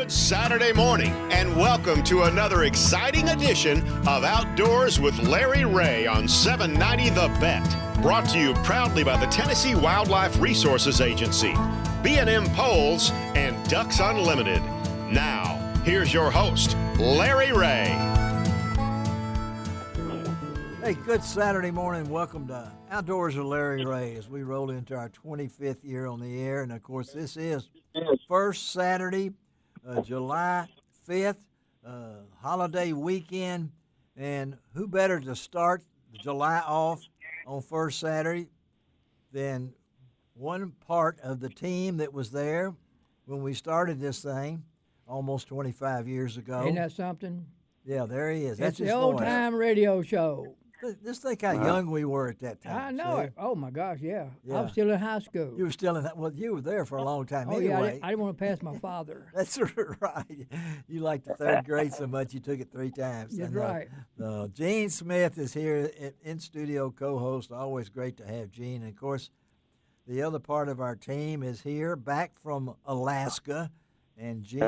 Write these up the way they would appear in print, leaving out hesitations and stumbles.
Good Saturday morning, and welcome to another exciting edition of Outdoors with Larry Ray on 790 The Bet. Brought to you proudly by the Tennessee Wildlife Resources Agency, B&M Poles, and Ducks Unlimited. Now, here's your host, Larry Ray. Hey, good Saturday morning. Welcome to Outdoors with Larry Ray as we roll into our 25th year on the air. And, of course, this is first Saturday, July 5th, holiday weekend. And who better to start July off on first Saturday than one part of the team that was there when we started this thing almost 25 years ago. Ain't that something? Yeah, there he is. That's the old-time radio show. Just think how young we were at that time. I know see? it. Oh, my gosh, yeah. Yeah. I was still in high school. You were still in that. Well, you were there for a long time anyway. Yeah, I didn't want to pass my father. That's right. You liked the third grade so much you took it 3 times. That's right. Gene Smith is here in studio co-host. Always great to have Gene. And, of course, the other part of our team is here, back from Alaska. And Gene,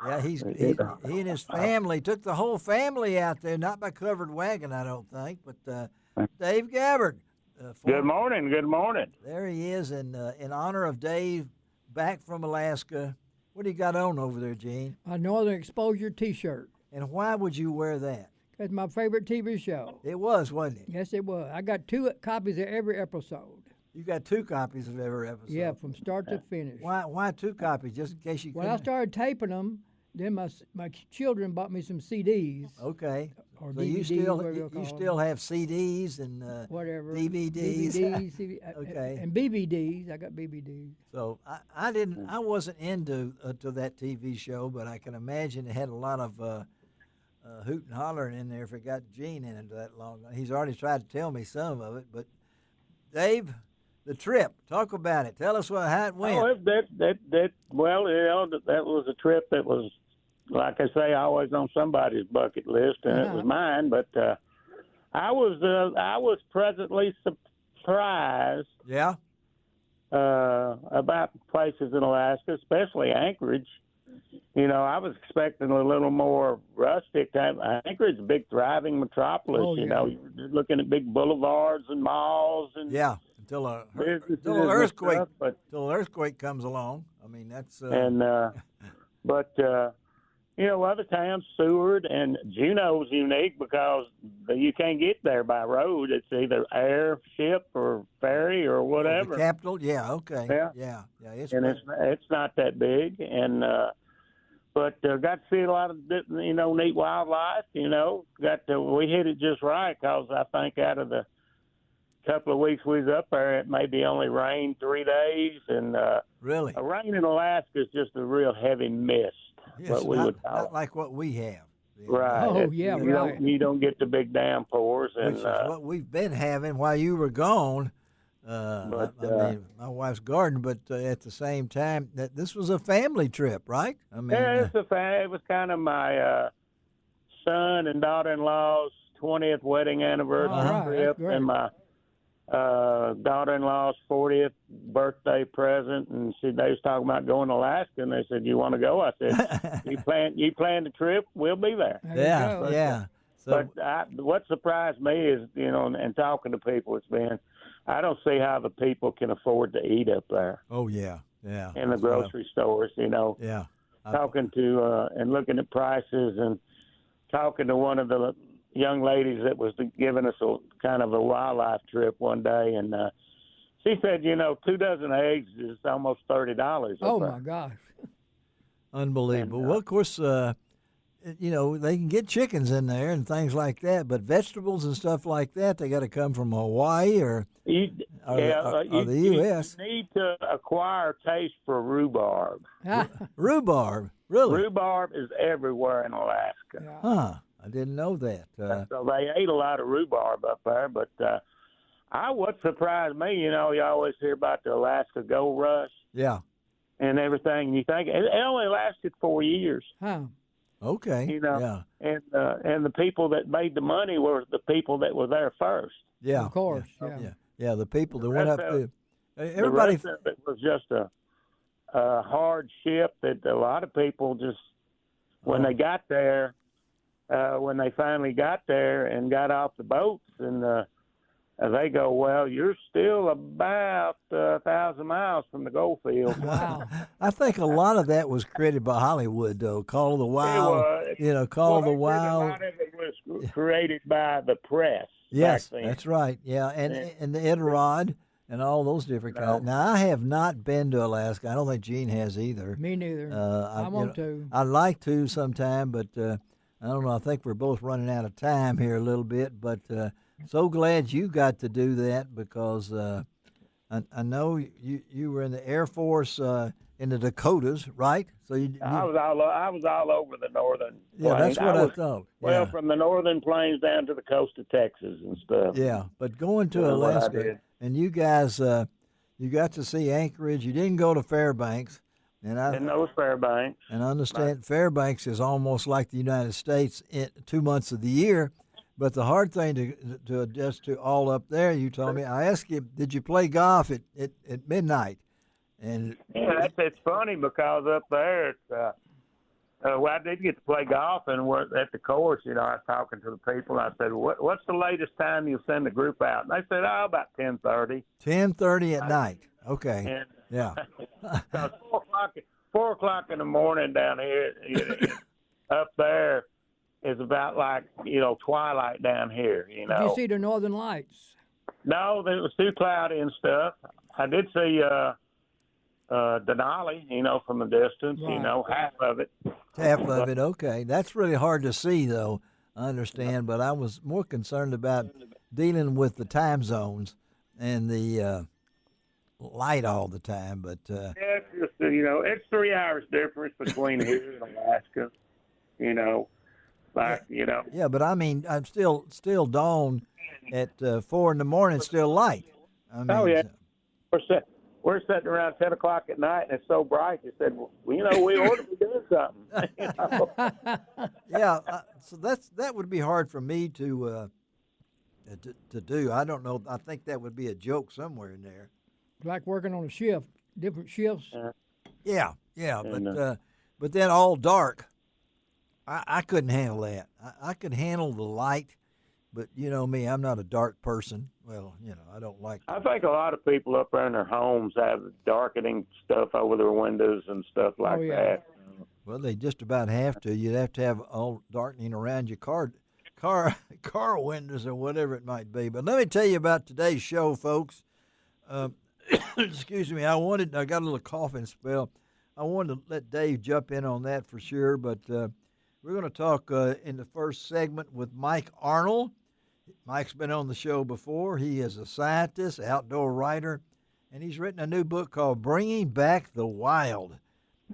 he and his family took the whole family out there, not by covered wagon, I don't think, but Dave Gabbard. Good morning. Good morning. There he is, in honor of Dave, back from Alaska. What do you got on over there, Gene? A Northern Exposure T-shirt. And why would you wear that? That's my favorite TV show. It was, wasn't it? Yes, it was. I got 2 copies of every episode. You got 2 copies of every episode. Yeah, from start to finish. Why 2 copies? Just in case you. When I started taping them, then my children bought me some CDs. Okay. Or so DVDs, you still have CDs and whatever DVDs. Okay. And BBDs. I got BBDs. So I wasn't into to that TV show, but I can imagine it had a lot of hoot and hollering in there if it got Gene in it that long. He's already tried to tell me some of it, but Dave. The trip, talk about it. Tell us how it went. Oh, that was a trip that was, like I say, always on somebody's bucket list, and it was mine. But I was pleasantly surprised. Yeah. About places in Alaska, especially Anchorage. You know, I was expecting a little more rustic. Anchorage is a big, thriving metropolis. Oh, yeah. You know, you're looking at big boulevards and malls and Until an earthquake comes along. I mean, that's but you know, other towns, Seward and Juneau's unique because you can't get there by road. It's either air, ship, or ferry or whatever. The capital, okay, yeah. It's not that big, and but got to see a lot of neat wildlife. You know, we hit it just right because I think out of the couple of weeks we was up there, it maybe only rained 3 days, and really, a rain in Alaska is just a real heavy mist. Yes, what we would call not like what we have. Right. Oh, yeah, right. You don't get the big downpours, and which is what we've been having while you were gone. I mean, my wife's garden, but at the same time, this was a family trip, right? I mean, it was kind of my son and daughter-in-law's 20th wedding anniversary trip, and my daughter-in-law's 40th birthday present, and they was talking about going to Alaska, and they said, "You want to go?" I said, "You plan the trip? We'll be there." Yeah. So, but what surprised me is, and talking to people, it's been, I don't see how the people can afford to eat up there. Oh yeah. In the grocery stores, Yeah. Talking to and looking at prices, and talking to one of the young ladies that was giving us a kind of a wildlife trip one day, and she said, 2 dozen eggs is almost $30. Oh my gosh! Unbelievable. And, well, of course, they can get chickens in there and things like that, but vegetables and stuff like that, they got to come from Hawaii or the U.S. You need to acquire a taste for rhubarb. Rhubarb, really? Rhubarb is everywhere in Alaska. Yeah. Huh. I didn't know that. So they ate a lot of rhubarb up there, but what surprised me, you always hear about the Alaska Gold Rush. Yeah. And everything, and you think it only lasted 4 years. Huh. Okay. Yeah. And the people that made the money were the people that were there first. Yeah. Of course. Yeah. The people that went up there. Everybody. The rest of it was just hardship that a lot of people just, when they got there, when they finally got there and got off the boats, and they go, well, you're still about 1,000 miles from the gold field. Wow. I think a lot of that was created by Hollywood, though. Call of the Wild, Call of the Wild. A lot of it was created by the press. Yes, back then. that's right. Yeah, and the Iditarod and all those different kinds. Now, I have not been to Alaska. I don't think Gene has either. Me neither. I want to. I'd like to sometime, but I don't know. I think we're both running out of time here a little bit, but so glad you got to do that because I know you were in the Air Force in the Dakotas, right? So I was all over the northern. Yeah, plains. that's what I thought. Well, Yeah. from the northern plains down to the coast of Texas and stuff. Yeah, but going to That's what I Alaska, did. and you guys, you got to see Anchorage. You didn't go to Fairbanks, and I know Fairbanks. and I understand Fairbanks is almost like the United States in 2 months of the year. But the hard thing to adjust to all up there, you told me. I asked you, did you play golf at midnight? And Yeah, it's funny because up there, it's, well, I did get to play golf, and we're at the course. I was talking to the people. And I said, "What's the latest time you send the group out?" And they said, "Oh, about 10:30." 10:30 at night. Okay. And Yeah. so 4 o'clock in the morning down here, up there is about like twilight down here. Did you see the Northern Lights? No, it was too cloudy and stuff. I did see Denali, from a distance. Right. Half of it. Half of it, okay. That's really hard to see, though, I understand, but I was more concerned about dealing with the time zones and the light all the time. But Yeah, it's just it's 3 hours difference between here and Alaska. yeah, but I mean, I'm still dawn at 4 in the morning, still light. I mean, Oh yeah, we're sitting around 10 o'clock at night, and it's so bright. You said, well, we ought to be doing something. Yeah, so that would be hard for me to do. I don't know. I think that would be a joke somewhere in there. Like working on a shift, different shifts. Yeah, but then all dark. I couldn't handle that. I could handle the light, but you know me, I'm not a dark person. Well, I don't like. I think a lot of people up there in their homes have darkening stuff over their windows and stuff like that. Well, they just about have to. You'd have to have all darkening around your car windows or whatever it might be. But let me tell you about today's show, folks. Excuse me. I got a little coughing spell. I wanted to let Dave jump in on that for sure, but we're going to talk in the first segment with Mike Arnold. Mike's been on the show before. He is a scientist, outdoor writer, and he's written a new book called Bringing Back the Wild.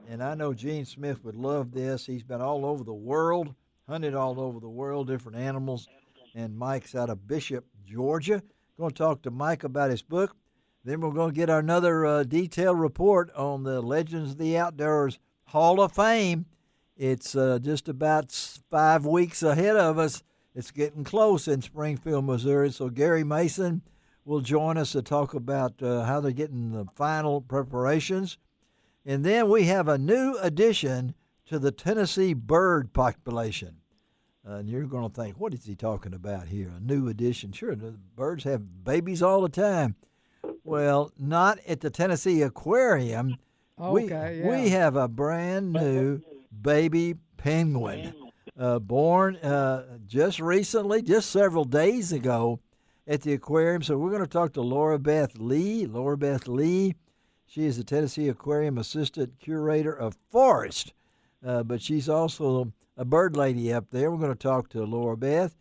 And I know Gene Smith would love this. He's been all over the world, hunted all over the world, different animals, and Mike's out of Bishop, Georgia. Going to talk to Mike about his book. Then we're going to get another detailed report on the Legends of the Outdoors Hall of Fame. It's just about 5 weeks ahead of us. It's getting close in Springfield, Missouri. So Garry Mason will join us to talk about how they're getting the final preparations. And then we have a new addition to the Tennessee bird population. And you're going to think, what is he talking about here? A new addition? Sure, the birds have babies all the time. Well, not at the Tennessee Aquarium. Okay, We have a brand new baby penguin born just recently, just several days ago at the aquarium. So we're going to talk to Loribeth Lee. Loribeth Lee, she is the Tennessee Aquarium Assistant Curator of Forest, but she's also a bird lady up there. We're going to talk to Loribeth.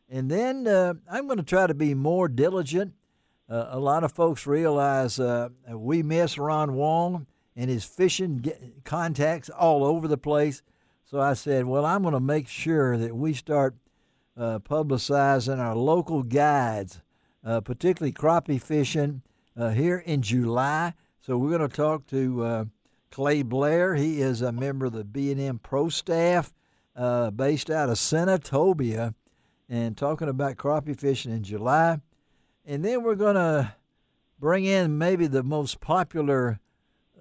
And then I'm going to try to be more diligent. A lot of folks realize we miss Ron Wong and his fishing contacts all over the place. So I said, well, I'm going to make sure that we start publicizing our local guides, particularly crappie fishing, here in July. So we're going to talk to Clay Blair. He is a member of the B&M Pro staff based out of Senatobia and talking about crappie fishing in July. And then we're going to bring in maybe the most popular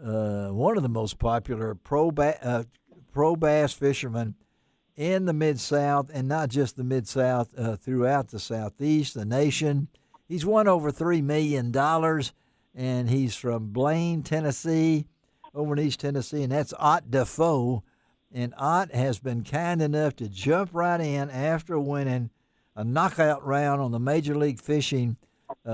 one of the most popular pro bass fishermen in the Mid-South, and not just the Mid-South, throughout the Southeast, the nation. He's won over $3 million, and he's from Blaine, Tennessee, over in East Tennessee, and that's Ott Defoe. And Ott has been kind enough to jump right in after winning a knockout round on the Major League Fishing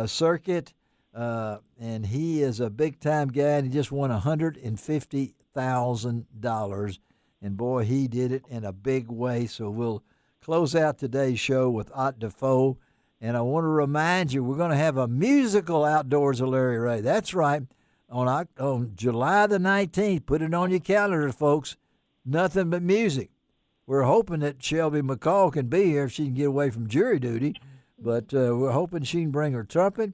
circuit, and he is a big-time guy, and he just won $150,000. And, boy, he did it in a big way. So we'll close out today's show with Ott Defoe. And I want to remind you, we're going to have a musical Outdoors of Larry Ray. That's right. On July the 19th, put it on your calendar, folks. Nothing but music. We're hoping that Shelby McCall can be here if she can get away from jury duty. But we're hoping she can bring her trumpet.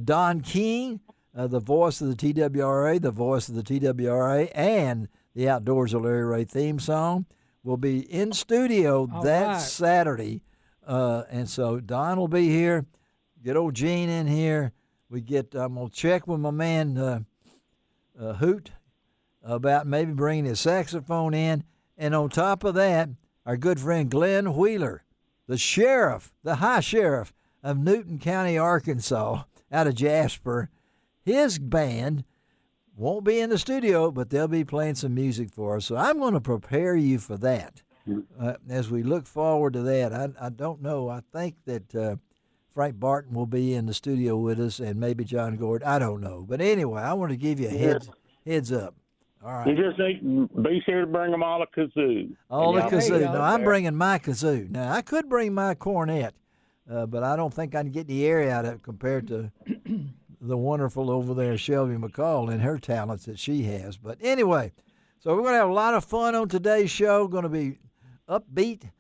Don King, the voice of the TWRA, and the Outdoors of Larry Ray theme song, will be in studio Saturday. And so Don will be here. Get old Gene in here. I'm going to check with my man Hoot about maybe bringing his saxophone in. And on top of that, our good friend Glenn Wheeler, the high sheriff of Newton County, Arkansas, out of Jasper, his band won't be in the studio, but they'll be playing some music for us. So I'm going to prepare you for that as we look forward to that. I don't know. I think that Frank Barton will be in the studio with us, and maybe John Gord. I don't know. But anyway, I want to give you a heads up. All right. You just need to be sure to bring them all a kazoo. All a kazoo. No, I'm bringing my kazoo. Now, I could bring my cornet, but I don't think I can get the air out of it compared to the wonderful over there Shelby McCall and her talents that she has. But anyway, so we're going to have a lot of fun on today's show. Going to be upbeat.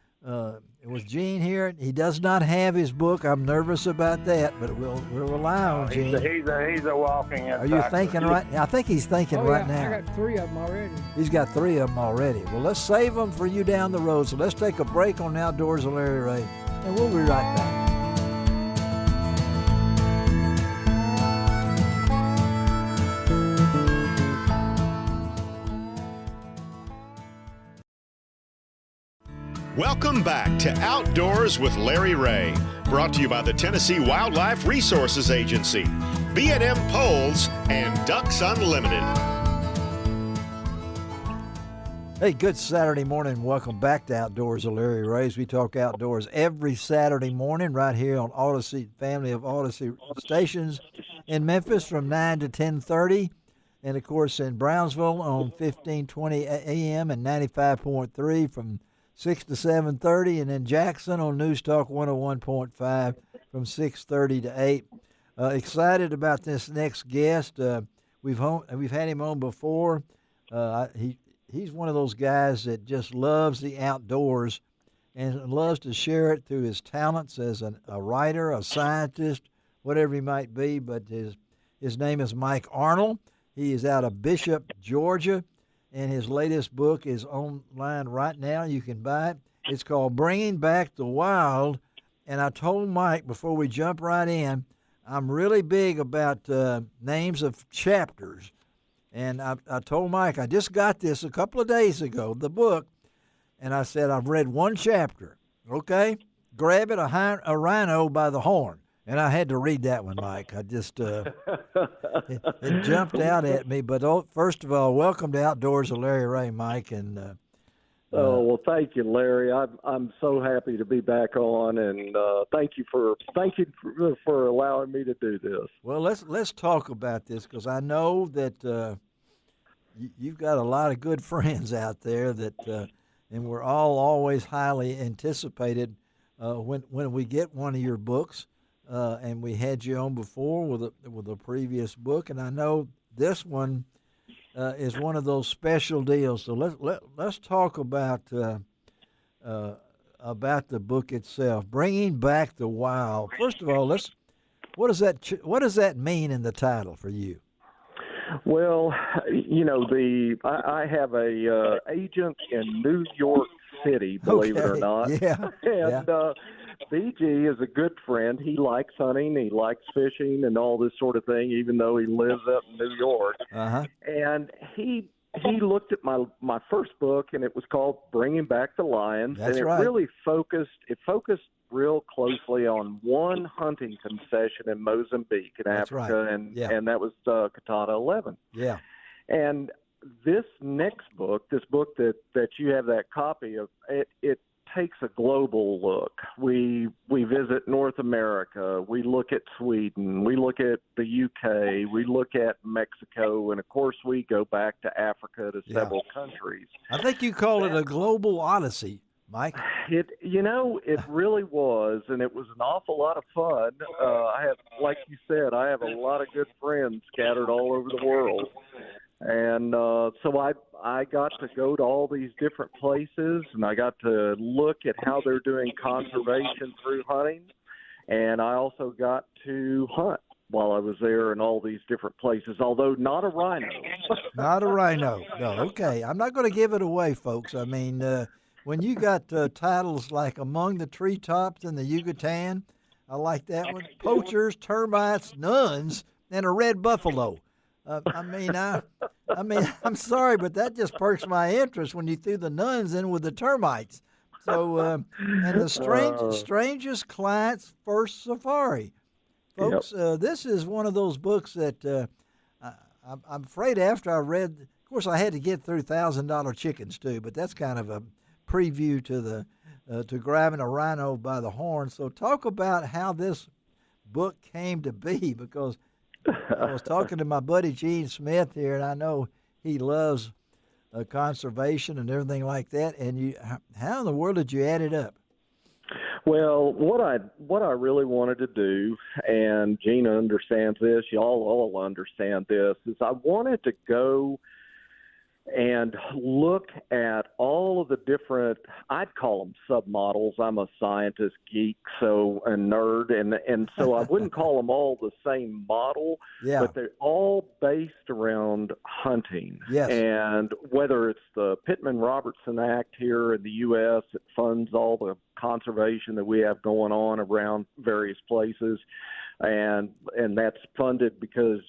With Gene here, he does not have his book. I'm nervous about that, but we'll rely on Gene. He's a walking. Are you thinking right? I think he's thinking right now. I got 3 of them already. He's got 3 of them already. Well, let's save them for you down the road. So let's take a break on Outdoors of Larry Ray, and we'll be right back. Welcome back to Outdoors with Larry Ray, brought to you by the Tennessee Wildlife Resources Agency, B&M Poles, and Ducks Unlimited. Hey, good Saturday morning. Welcome back to Outdoors of Larry Ray. We talk outdoors every Saturday morning right here on Odyssey, family of Odyssey stations in Memphis from 9 to 10:30. And, of course, in Brownsville on 1520 AM and 95.3 from 6 to 7:30, and then Jackson on News Talk 101.5 from 6:30 to 8. Excited about this next guest. We've had him on before. He's one of those guys that just loves the outdoors and loves to share it through his talents as a writer, a scientist, whatever he might be. But his name is Mike Arnold. He is out of Bishop, Georgia. And his latest book is online right now. You can buy it. It's called Bringing Back the Wild. And I told Mike before we jump right in, I'm really big about names of chapters. And I told Mike, I just got this a couple of days ago, the book, and I said, I've read one chapter. Okay? Grab it, a rhino by the horn. And I had to read that one, Mike. I just, it jumped out at me. But first of all, welcome to Outdoors of Larry Ray, Mike. And well, thank you, Larry. I'm so happy to be back on, and thank you for allowing me to do this. Well, let's talk about this, because I know that you've got a lot of good friends out there that, and we're all always highly anticipated when we get one of your books. And we had you on before with a previous book, and I know this one is one of those special deals. So let's talk about the book itself, Bringing Back the Wild. First of all, what does that mean in the title for you? Well, I have a agent in New York City, believe it or Okay. not. Yeah. And BG is a good friend. He likes hunting, he likes fishing, and all this sort of thing. Even though he lives up in New York, and he looked at my first book, and it was called Bringing Back the Lions, That's and it right. really focused real closely on one hunting concession in Mozambique in That's Africa, right. and that was Katata 11. Yeah. And this next book, this book that you have that copy of, it takes a global look. We visit North America, we look at Sweden, we look at the UK, we look at Mexico, and of course we go back to Africa to several countries. I think you call it a global odyssey, Mike. It really was, and it was an awful lot of fun. I have, like you said, I have a lot of good friends scattered all over the world. And so I got to go to all these different places, and I got to look at how they're doing conservation through hunting. And I also got to hunt while I was there in all these different places, although not a rhino. Not a rhino. No, okay. I'm not going to give it away, folks. I mean, when you got titles like Among the Treetops in the Yucatan, I like that one. Poachers, termites, nuns, and a red buffalo. I'm sorry, but that just perks my interest when you threw the nuns in with the termites. So, and the strangest client's first safari. Folks, this is one of those books that I'm afraid after I read, of course I had to get through $1,000 chickens too, but that's kind of a preview to to grabbing a rhino by the horn. So talk about how this book came to be, because I was talking to my buddy Gene Smith here, and I know he loves conservation and everything like that. And how in the world did you add it up? Well, what I really wanted to do, and Gina understands this, y'all all understand this, is I wanted to go and look at all of the different, I'd call them submodels. I'm a scientist geek, so a nerd, and so I wouldn't call them all the same model, but they're all based around hunting. Yes. And whether it's the Pittman-Robertson Act here in the U.S., it funds all the conservation that we have going on around various places, and that's funded because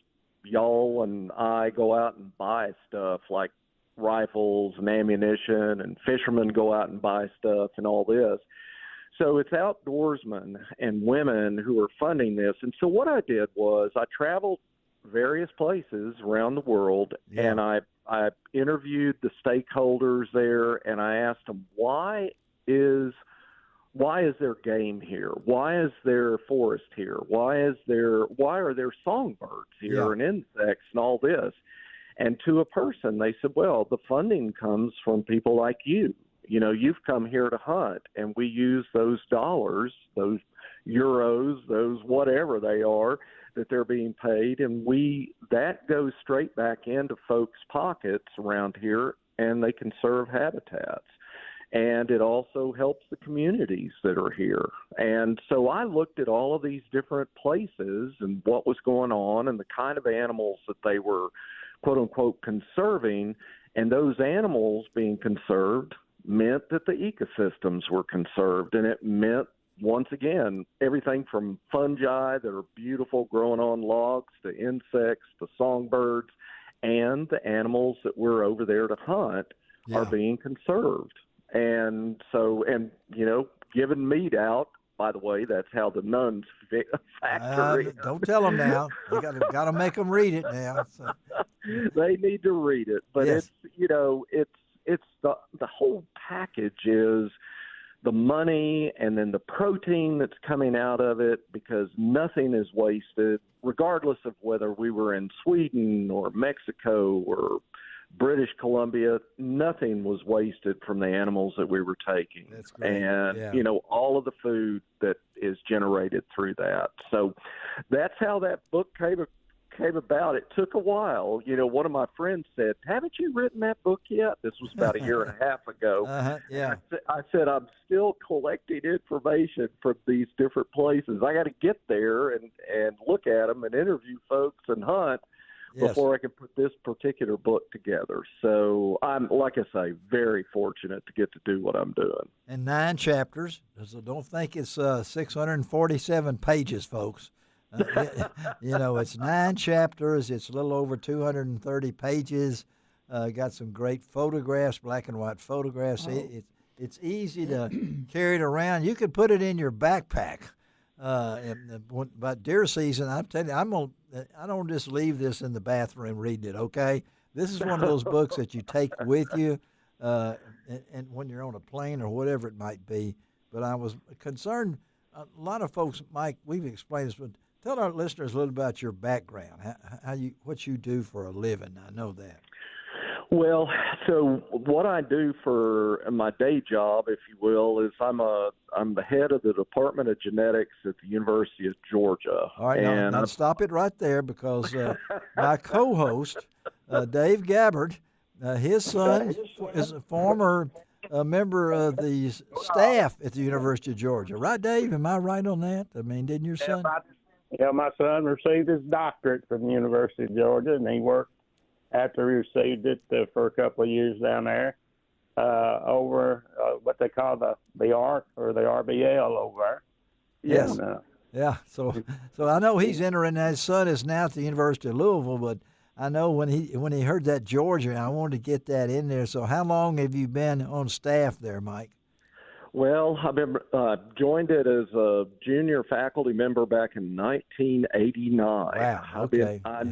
y'all and I go out and buy stuff like rifles and ammunition, and fishermen go out and buy stuff and all this. So it's outdoorsmen and women who are funding this. And so what I did was I traveled various places around the world, and I interviewed the stakeholders there, and I asked them, why is there game here? Why is there forest here? Why are there songbirds here and insects and all this? And to a person, they said, well, the funding comes from people like you. You know, you've come here to hunt, and we use those dollars, those euros, those whatever they are that they're being paid, and that goes straight back into folks' pockets around here, and they conserve habitats. And it also helps the communities that are here. And so I looked at all of these different places and what was going on and the kind of animals that they were, quote unquote, conserving, and those animals being conserved meant that the ecosystems were conserved, and it meant, once again, everything from fungi that are beautiful growing on logs to insects to songbirds, and the animals that we're over there to hunt are being conserved. And so, and you know, giving meat out, by the way, that's how the nuns factor in. Don't tell them now. You got to make them read it now. So. They need to read it, but it's the whole package is the money and then the protein that's coming out of it, because nothing is wasted, regardless of whether we were in Sweden or Mexico or British Columbia. Nothing was wasted from the animals that we were taking. That's great. And, you know, all of the food that is generated through that. So that's how that book came about. It took a while. You know, one of my friends said, haven't you written that book yet? This was about a year and a half ago. I said, I'm still collecting information from these different places. I got to get there and look at them and interview folks and hunt. Yes. before I could put this particular book together. So I'm, like I say, very fortunate to get to do what I'm doing. And 9 chapters. So don't think it's 647 pages, folks. It's 9 chapters. It's a little over 230 pages. Got some great photographs, black and white photographs. It's easy to carry it around. You could put it in your backpack. But deer season, I'm telling you, I don't just leave this in the bathroom reading it. Okay, this is one of those books that you take with you, and when you're on a plane or whatever it might be. But I was concerned. A lot of folks, Mike, we've explained this, but tell our listeners a little about your background, what you do for a living. I know that. Well, so what I do for my day job, if you will, is I'm the head of the Department of Genetics at the University of Georgia. All right, now stop it right there, because my co-host, Dave Gabbard, his son is a former member of the staff at the University of Georgia. Right, Dave? Am I right on that? I mean, didn't your son? Yeah, my son received his doctorate from the University of Georgia, and he worked after he received it for a couple of years down there over what they call the ARC or the RBL over there. Yes. And, yeah. So I know he's entering. His son is now at the University of Louisville, but I know when he heard that Georgia, I wanted to get that in there. So how long have you been on staff there, Mike? Well, I've been joined it as a junior faculty member back in 1989. Wow, okay. I've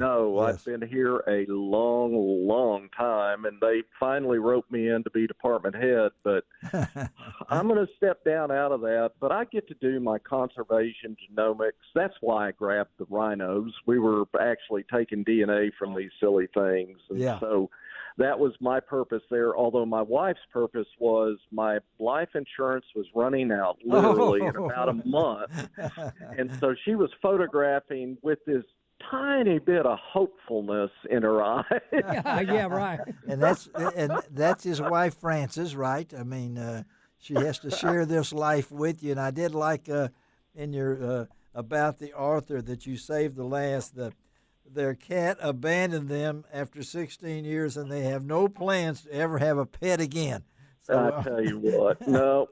been here a long, long time, and they finally roped me in to be department head, but I'm going to step down out of that. But I get to do my conservation genomics. That's why I grabbed the rhinos. We were actually taking DNA from these silly things, and so that was my purpose there, although my wife's purpose was my life insurance was running out literally in about a month. And so she was photographing with this tiny bit of hopefulness in her eyes. Yeah, right. And that's his wife, Frances, right? I mean, she has to share this life with you. And I did like in your about the author that you saved the last, their cat abandoned them after 16 years, and they have no plans to ever have a pet again. So, I tell you what, no,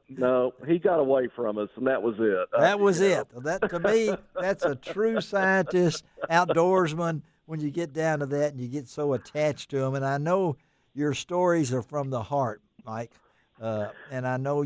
he got away from us, and that was it. That was it. That, to me, that's a true scientist, outdoorsman, when you get down to that and you get so attached to them. And I know your stories are from the heart, Mike, and I know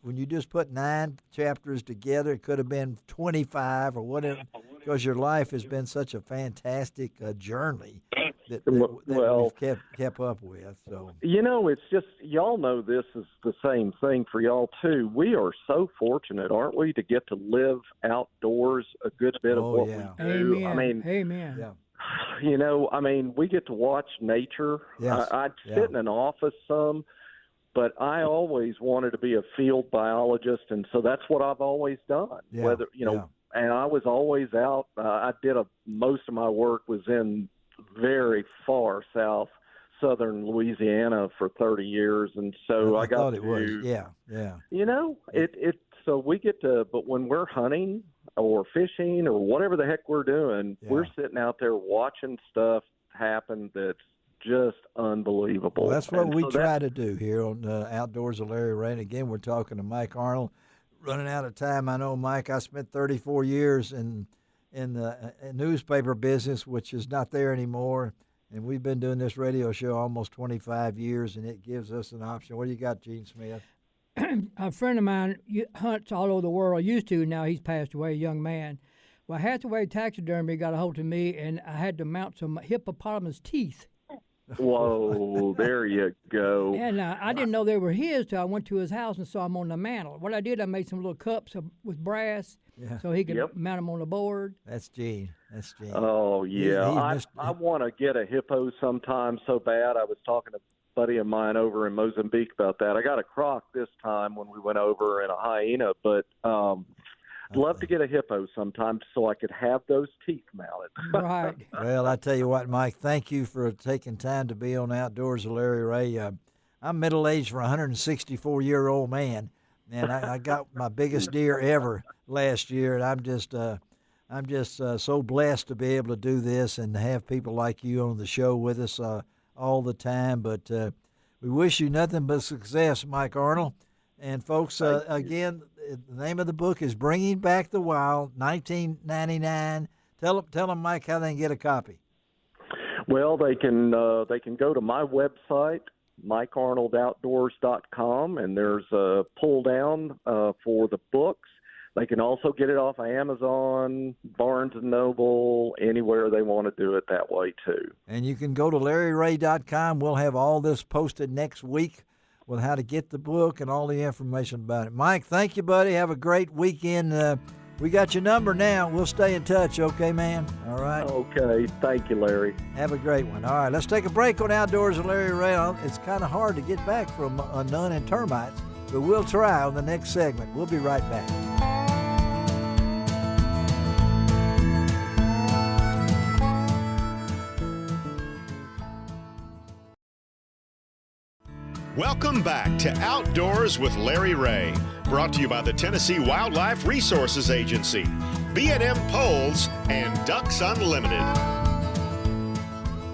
when you just put 9 chapters together, it could have been 25 or whatever, because your life has been such a fantastic journey that we've kept up with. So it's just, y'all know this is the same thing for y'all too. We are so fortunate, aren't we, to get to live outdoors a good bit of what we do. Amen. I mean, amen. Yeah. We get to watch nature. Yes. I'd sit in an office some, but I always wanted to be a field biologist, and so that's what I've always done. Yeah. And I was always out. Most of my work was in very far south, southern Louisiana for 30 years, and so I got to. Yeah. So we get to, but when we're hunting or fishing or whatever the heck we're doing, we're sitting out there watching stuff happen that's just unbelievable. Well, that's what we try to do here on Outdoors with Larry Ray. And again, we're talking to Mike Arnold. Running out of time. I know, Mike, I spent 34 years in the newspaper business, which is not there anymore. And we've been doing this radio show almost 25 years, and it gives us an option. What do you got, Gene Smith? A friend of mine hunts all over the world, used to. Now he's passed away, a young man. Well, Hathaway Taxidermy got a hold of me, and I had to mount some hippopotamus teeth. Whoa, there you go. And I didn't know they were his till I went to his house and saw them on the mantle. What I did, I made some little cups with brass so he could mount them on the board. That's Gene. Oh, yeah. I want to get a hippo sometime so bad. I was talking to a buddy of mine over in Mozambique about that. I got a croc this time when we went over and a hyena, but I'd love to get a hippo sometime so I could have those teeth mounted. Right. Well, I tell you what, Mike, thank you for taking time to be on Outdoors with Larry Ray. I'm middle-aged for a 164-year-old man, and I got my biggest deer ever last year, and I'm just so blessed to be able to do this and to have people like you on the show with us all the time. But we wish you nothing but success, Mike Arnold. And folks, again, the name of the book is Bringing Back the Wild, 1999. Tell them, Mike, how they can get a copy. Well, they can go to my website, MikeArnoldOutdoors.com, and there's a pull down for the books. They can also get it off of Amazon, Barnes & Noble, anywhere they want to do it that way too. And you can go to LarryRay.com. We'll have all this posted next week with how to get the book and all the information about it. Mike, thank you, buddy. Have a great weekend. We got your number now. We'll stay in touch, okay, man? All right? Okay. Thank you, Larry. Have a great one. All right, let's take a break on Outdoors with Larry Ray. It's kind of hard to get back from None and Termites, but we'll try on the next segment. We'll be right back. Welcome back to Outdoors with Larry Ray, brought to you by the Tennessee Wildlife Resources Agency, B&M Poles, and Ducks Unlimited.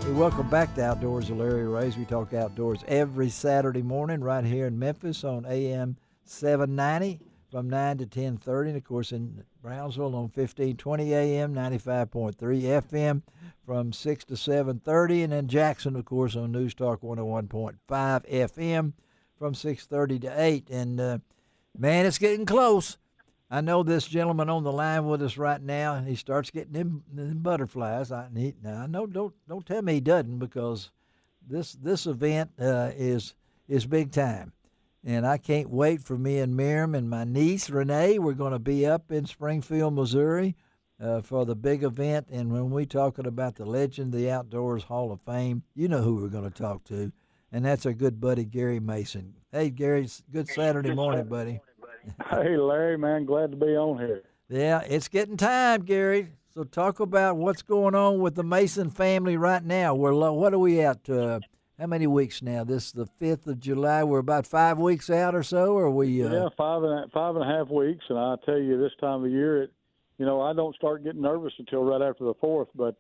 Hey, welcome back to Outdoors with Larry Ray. We talk outdoors every Saturday morning right here in Memphis on AM 790 from 9 to 10:30, and of course in Brownsville on 1520 AM, 95.3 FM from 6 to 7:30, and in Jackson, of course, on News Talk 101.5 FM from 6:30 to 8. And man, it's getting close. I know this gentleman on the line with us right now, and he starts getting them butterflies. I know, don't tell me he doesn't, because this event is big time. And I can't wait for me and Miriam and my niece, Renee. We're going to be up in Springfield, Missouri for the big event. And when we're talking about the Legend of the Outdoors Hall of Fame, you know who we're going to talk to. And that's our good buddy, Garry Mason. Hey, Gary, good Saturday morning, buddy. Hey, Larry, man, glad to be on here. Yeah, it's getting time, Gary. So talk about what's going on with the Mason family right now. What are we at? How many weeks now? This is the 5th of July. We're about 5 weeks out or so, or are we? Yeah, five and a half weeks. And I tell you, this time of year, I don't start getting nervous until right after the 4th. But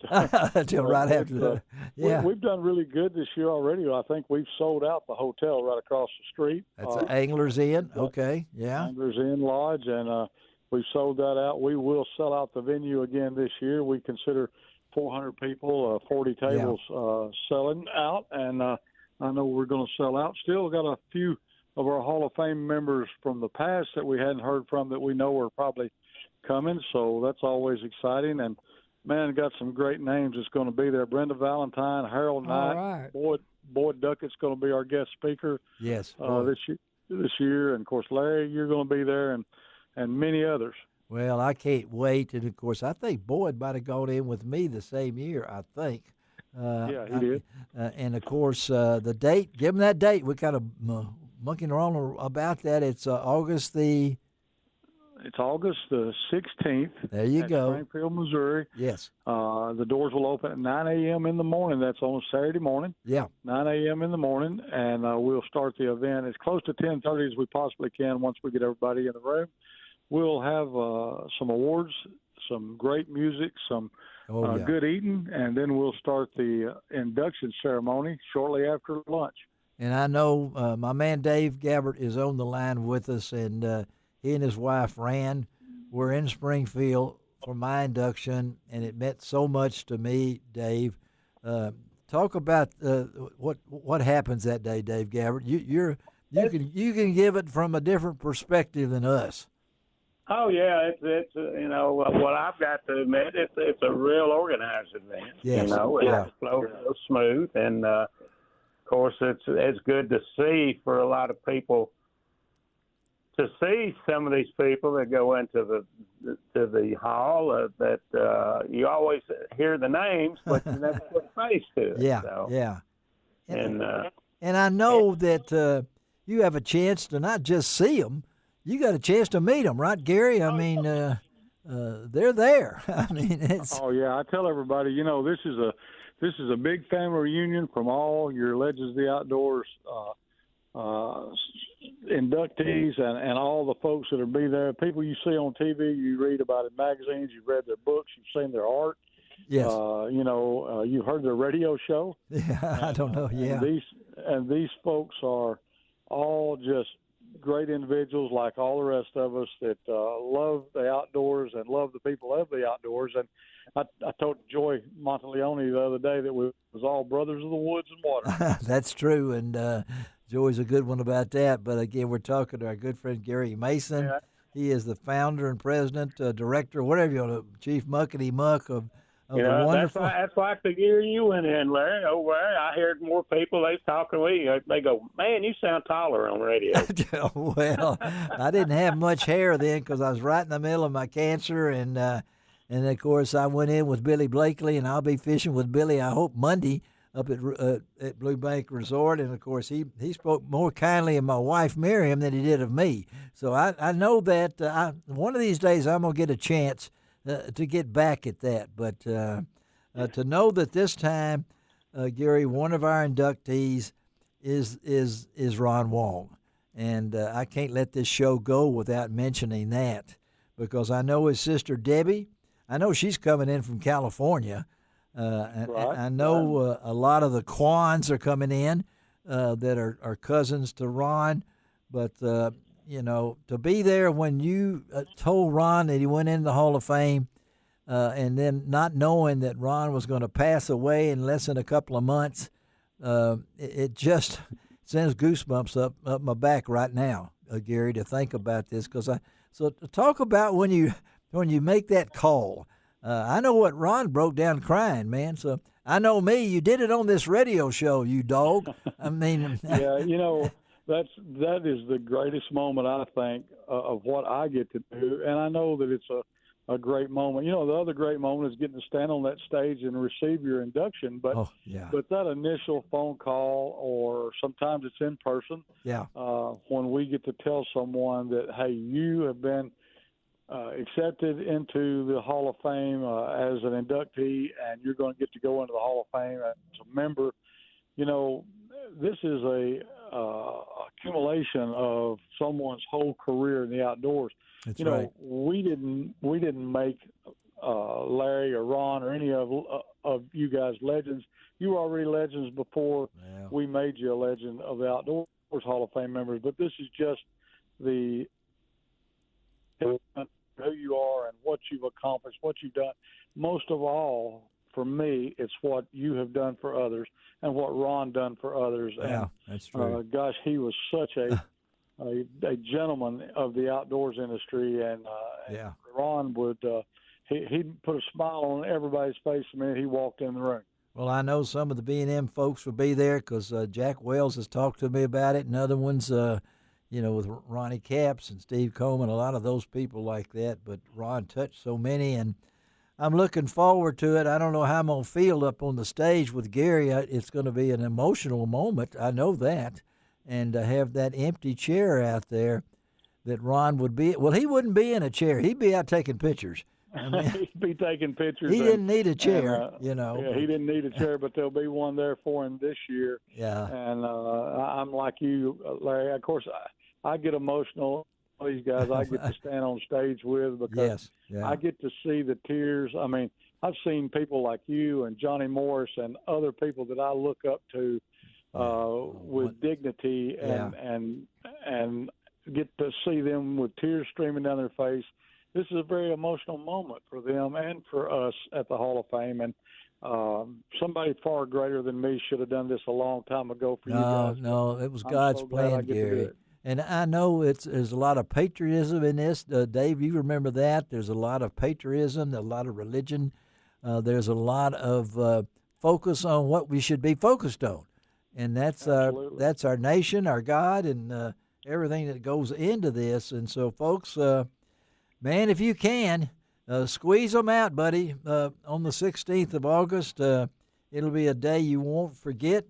until right after the, yeah. We've done really good this year already. I think we've sold out the hotel right across the street. That's Anglers Inn. Okay, yeah. Anglers Inn Lodge, and we've sold that out. We will sell out the venue again this year. We consider 400 people, 40 tables selling out, and I know we're going to sell out. Still got a few of our Hall of Fame members from the past that we hadn't heard from that we know are probably coming, so that's always exciting. And, man, got some great names that's going to be there. Brenda Valentine, Harold Knight, right. Boyd Duckett's going to be our guest speaker this year. And, of course, Larry, you're going to be there, and many others. Well, I can't wait. And, of course, I think Boyd might have gone in with me the same year, I think. Yeah, he did. And, of course, the date, give him that date. We're kind of monkeying around about that. It's August the 16th. There you go. Springfield, Missouri. Yes. The doors will open at 9 a.m. in the morning. That's on Saturday morning. Yeah. 9 a.m. in the morning, and we'll start the event as close to 10:30 as we possibly can once we get everybody in the room. We'll have some awards, some great music, some good eating, and then we'll start the induction ceremony shortly after lunch. And I know my man Dave Gabbert is on the line with us, and he and his wife Rand were in Springfield for my induction, and it meant so much to me, Dave. Talk about what happens that day, Dave Gabbert. You can give it from a different perspective than us. Oh yeah, it's what I've got to admit, it's a real organized event. Yes. It's flows so smooth, and of course it's good to see for a lot of people, to see some of these people that go into the hall that you always hear the names, but you never put a face to it. Yeah, so. yeah. And I know that you have a chance to not just see them. You got a chance to meet them, right, Gary? I mean, they're there. I mean, it's. Oh yeah, I tell everybody, this is a big family reunion from all your Legends of the Outdoors inductees and all the folks that will be there, people you see on TV, you read about in magazines, you've read their books, you've seen their art. Yes. You heard their radio show. Yeah, I don't know. Yeah. And these folks are all just great individuals like all the rest of us that love the outdoors and love the people of the outdoors. And I told Joy Monteleone the other day that we was all brothers of the woods and water. That's true, and Joy's a good one about that. But again, we're talking to our good friend Garry Mason. Yeah. He is the founder and president, director, whatever you want to, chief muckety muck of the wonderful. That's like the year you went in, Larry. Over there, I heard more people. They talking to me. They go, "Man, you sound taller on radio." Well, I didn't have much hair then because I was right in the middle of my cancer, and of course I went in with Billy Blakely, and I'll be fishing with Billy, I hope, Monday up at Blue Bank Resort, and of course he spoke more kindly of my wife Miriam than he did of me. So I know that one of these days I'm gonna get a chance to get back at that, but to know that this time, Garry, one of our inductees is Ron Wong, and I can't let this show go without mentioning that, because I know his sister Debbie. I know she's coming in from California. And I know a lot of the Quans are coming in that are cousins to Ron, but to be there when you told Ron that he went into the Hall of Fame, and then not knowing that Ron was going to pass away in less than a couple of months, it just sends goosebumps up my back right now, Garry, to think about this. So to talk about when you make that call. I know what Ron broke down crying, man. So I know me. You did it on this radio show, you dog. I mean, yeah, that is the greatest moment, I think, of what I get to do, and I know that it's a great moment. The other great moment is getting to stand on that stage and receive your induction. But but that initial phone call, or sometimes it's in person. Yeah. When we get to tell someone that, hey, you have been accepted into the Hall of Fame as an inductee, and you're going to get to go into the Hall of Fame as a member. This is a accumulation of someone's whole career in the outdoors. That's right. We didn't make Larry or Ron or any of you guys legends. You were already legends before we made you a legend of the Outdoors Hall of Fame members. But this is just the who you are and what you've accomplished, what you've done. Most of all, for me, it's what you have done for others and what Ron done for others. Yeah, and, that's true. Gosh, he was such a gentleman of the outdoors industry, and Ron would he'd put a smile on everybody's face the minute he walked in the room. Well, I know some of the B&M folks will be there because Jack Wells has talked to me about it, and other ones, with Ronnie Capps and Steve Coleman, a lot of those people like that. But Ron touched so many, and I'm looking forward to it. I don't know how I'm going to feel up on the stage with Garry. It's going to be an emotional moment. I know that. And to have that empty chair out there that Ron would be, well, he wouldn't be in a chair. He'd be out taking pictures. I mean, he'd be taking pictures. He didn't need a chair, Yeah, he didn't need a chair, but there'll be one there for him this year. Yeah. And I'm like you, Larry. Of course, I get emotional. These guys I get to stand on stage with because I get to see the tears. I mean, I've seen people like you and Johnny Morris and other people that I look up to with dignity and get to see them with tears streaming down their face. This is a very emotional moment for them and for us at the Hall of Fame. And somebody far greater than me should have done this a long time ago for you guys. No, it was God's plan, Garry. And I know there's a lot of patriotism in this. Dave, you remember that. There's a lot of patriotism, a lot of religion. There's a lot of focus on what we should be focused on. And that's our nation, our God, and everything that goes into this. And so, folks, man, if you can, squeeze them out, buddy. On the 16th of August, it'll be a day you won't forget.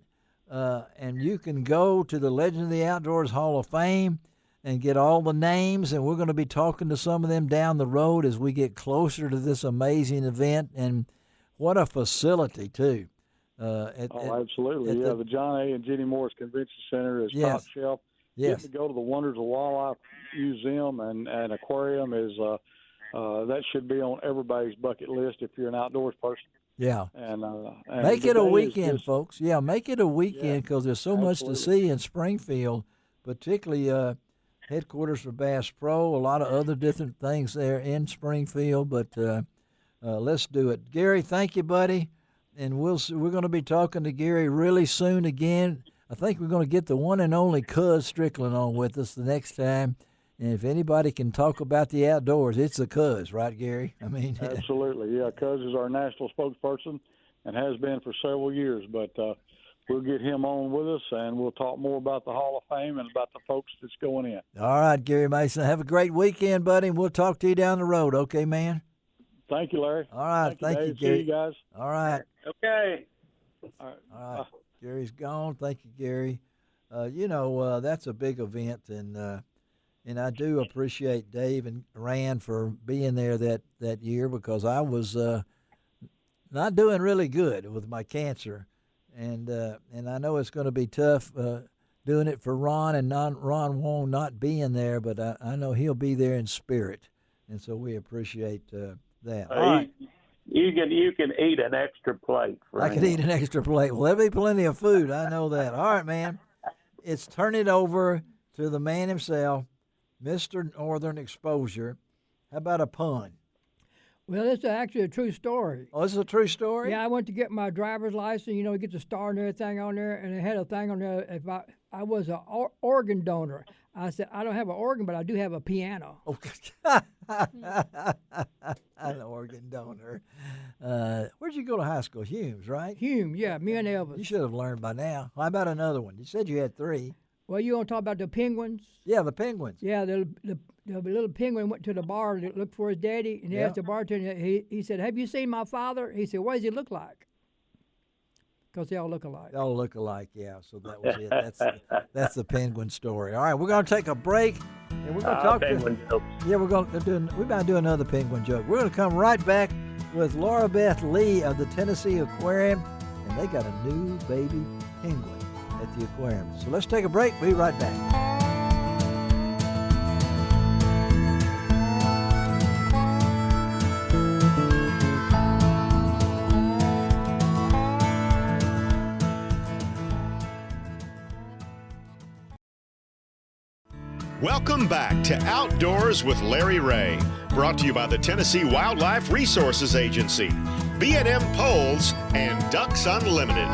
And you can go to the Legend of the Outdoors Hall of Fame and get all the names, and we're going to be talking to some of them down the road as we get closer to this amazing event. And what a facility, too. Absolutely. The John A. and Jenny Morris Convention Center is top shelf. Yes. Getting to go to the Wonders of Wildlife Museum and aquarium is that should be on everybody's bucket list if you're an outdoors person. Yeah. And make it a today is weekend, just- folks. Yeah, make it a weekend because there's so much to absolutely. see in Springfield, particularly headquarters for Bass Pro, a lot of other different things there in Springfield. But let's do it. Gary, thank you, buddy. And we're going to be talking to Gary really soon again. I think we're going to get the one and only Cuz Strickland on with us the next time. And if anybody can talk about the outdoors, it's the Cuz, right, Gary? I mean, Absolutely, yeah. Cuz is our national spokesperson and has been for several years. But we'll get him on with us, and we'll talk more about the Hall of Fame and about the folks that's going in. All right, Garry Mason. Have a great weekend, buddy, and we'll talk to you down the road, okay, man? Thank you, Larry. All right, thank you, Dave. Gary. See you guys. All right. Okay. All right. All right. Gary's gone. Thank you, Gary. That's a big event, and I do appreciate Dave and Rand for being there that year because I was not doing really good with my cancer, and I know it's going to be tough doing it for Ron and Ron Wong not being there, but I know he'll be there in spirit, and so we appreciate that. All right. You can eat an extra plate. I could eat an extra plate. Well, there'll be plenty of food. I know that. All right, man. It's turn it over to the man himself, Mr. Northern Exposure. How about a pun? Well, it's actually a true story. Oh, this is a true story? Yeah, I went to get my driver's license. You know, you get the star and everything on there, and it had a thing on there. If I was an organ donor, I said I don't have an organ, but I do have a piano. Oh, an organ donor. Where'd you go to high school? Humes, right? Hume, yeah, me and Elvis. You should have learned by now. How about another one? You said you had 3. Well, you want to talk about the penguins? Yeah, the penguins. Yeah, the little penguin went to the bar to look for his daddy, and he asked the bartender. He said, "Have you seen my father?" He said, "What does he look like?" Because they all look alike. They all look alike, yeah. So that was it. That's the penguin story. All right, we're going to take a break, and we're going to talk. Penguin jokes. Yeah, we're about to do another penguin joke. We're going to come right back with Loribeth Lee of the Tennessee Aquarium, and they got a new baby penguin at the aquarium. So let's take a break. We'll be right back. Welcome back to Outdoors with Larry Ray, brought to you by the Tennessee Wildlife Resources Agency, B&M Poles, and Ducks Unlimited.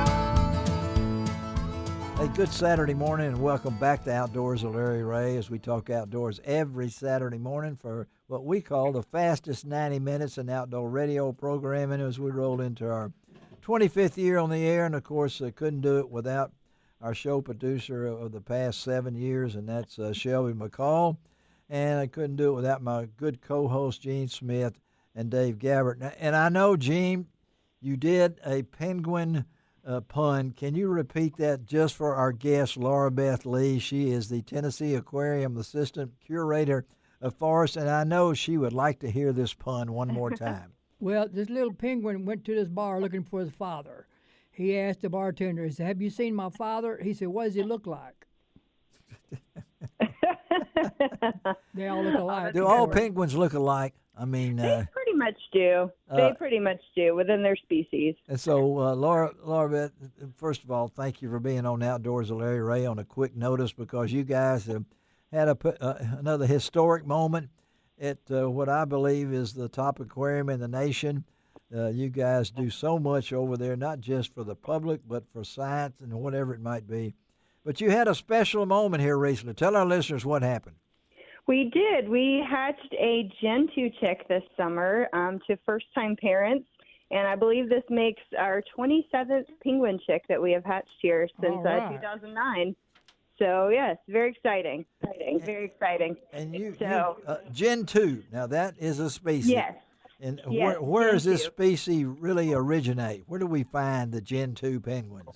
Hey, good Saturday morning, and welcome back to Outdoors with Larry Ray as we talk outdoors every Saturday morning for what we call the fastest 90 minutes in outdoor radio programming as we roll into our 25th year on the air, and of course, couldn't do it without our show producer of the past 7 years, and that's Shelby McCall. And I couldn't do it without my good co-host, Gene Smith and Dave Gabbert. And I know, Gene, you did a penguin pun. Can you repeat that just for our guest, Loribeth Lee? She is the Tennessee Aquarium Assistant Curator of Forests, and I know she would like to hear this pun one more time. Well, this little penguin went to this bar looking for his father. He asked the bartender, he said, "Have you seen my father?" He said, "What does he look like?" They all look alike. Do all penguins look alike? I mean, they pretty much do. They pretty much do within their species. And so, Laura, first of all, thank you for being on Outdoors with Larry Ray on a quick notice because you guys have had another historic moment at what I believe is the top aquarium in the nation. You guys do so much over there, not just for the public, but for science and whatever it might be. But you had a special moment here recently. Tell our listeners what happened. We did. We hatched a Gen 2 chick this summer to first-time parents, and I believe this makes our 27th penguin chick that we have hatched here since 2009. So, yes, very exciting. Very exciting. And you Gen 2, now that is a species. Yes. And yes, where does this 2. species really originate? Where do we find the Gen 2 penguins?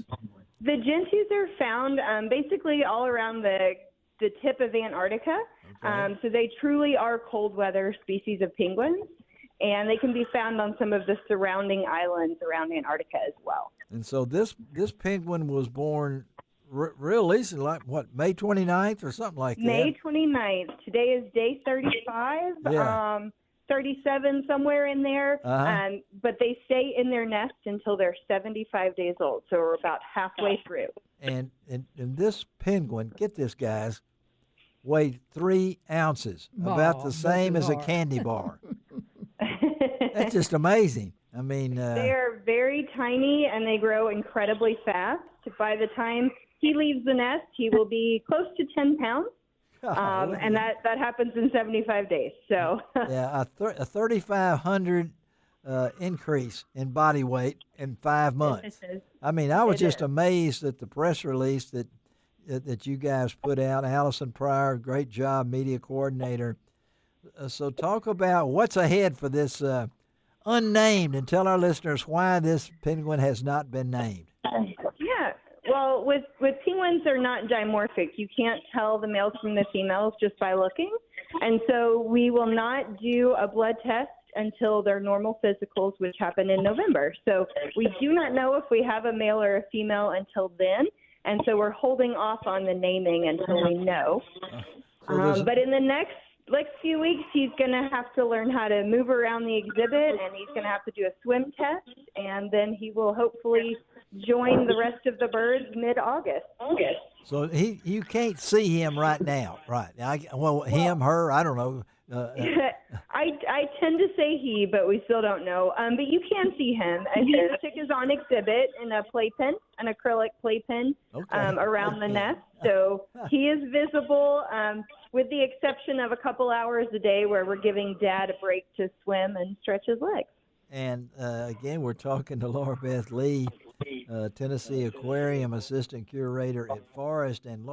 The Gen 2s are found basically all around the tip of Antarctica. Okay. So they truly are cold weather species of penguins, and they can be found on some of the surrounding islands around Antarctica as well. And so this penguin was born real recent, like what, May 29th or something like that? May 29th. Today is day 35. Yeah. 37 somewhere in there. Uh-huh. But they stay in their nest until they're 75 days old. So we're about halfway through. And this penguin, get this, guys, weighed 3 ounces, about the same as a candy bar. That's just amazing. I mean, they are very tiny and they grow incredibly fast. By the time he leaves the nest, he will be close to 10 pounds. And that happens in 75 days. So yeah, a 3,500 increase in body weight in 5 months. I mean, I was just amazed at the press release that you guys put out. Allison Pryor, great job, media coordinator. So talk about what's ahead for this unnamed, and tell our listeners why this penguin has not been named. Yeah. Well, with penguins, they're not dimorphic. You can't tell the males from the females just by looking. And so we will not do a blood test until their normal physicals, which happen in November. So we do not know if we have a male or a female until then. And so we're holding off on the naming until we know. But in the next few weeks, he's going to have to learn how to move around the exhibit, and he's going to have to do a swim test, and then he will hopefully join the rest of the birds mid-August. So you can't see him right now, right? Him, her, I don't know. I tend to say he, but we still don't know. But you can see him. His chick is on exhibit in a playpen, an acrylic playpen around the nest. So he is visible, with the exception of a couple hours a day where we're giving Dad a break to swim and stretch his legs. And again, we're talking to Loribeth Lee, Tennessee Aquarium Assistant Curator at Forest. And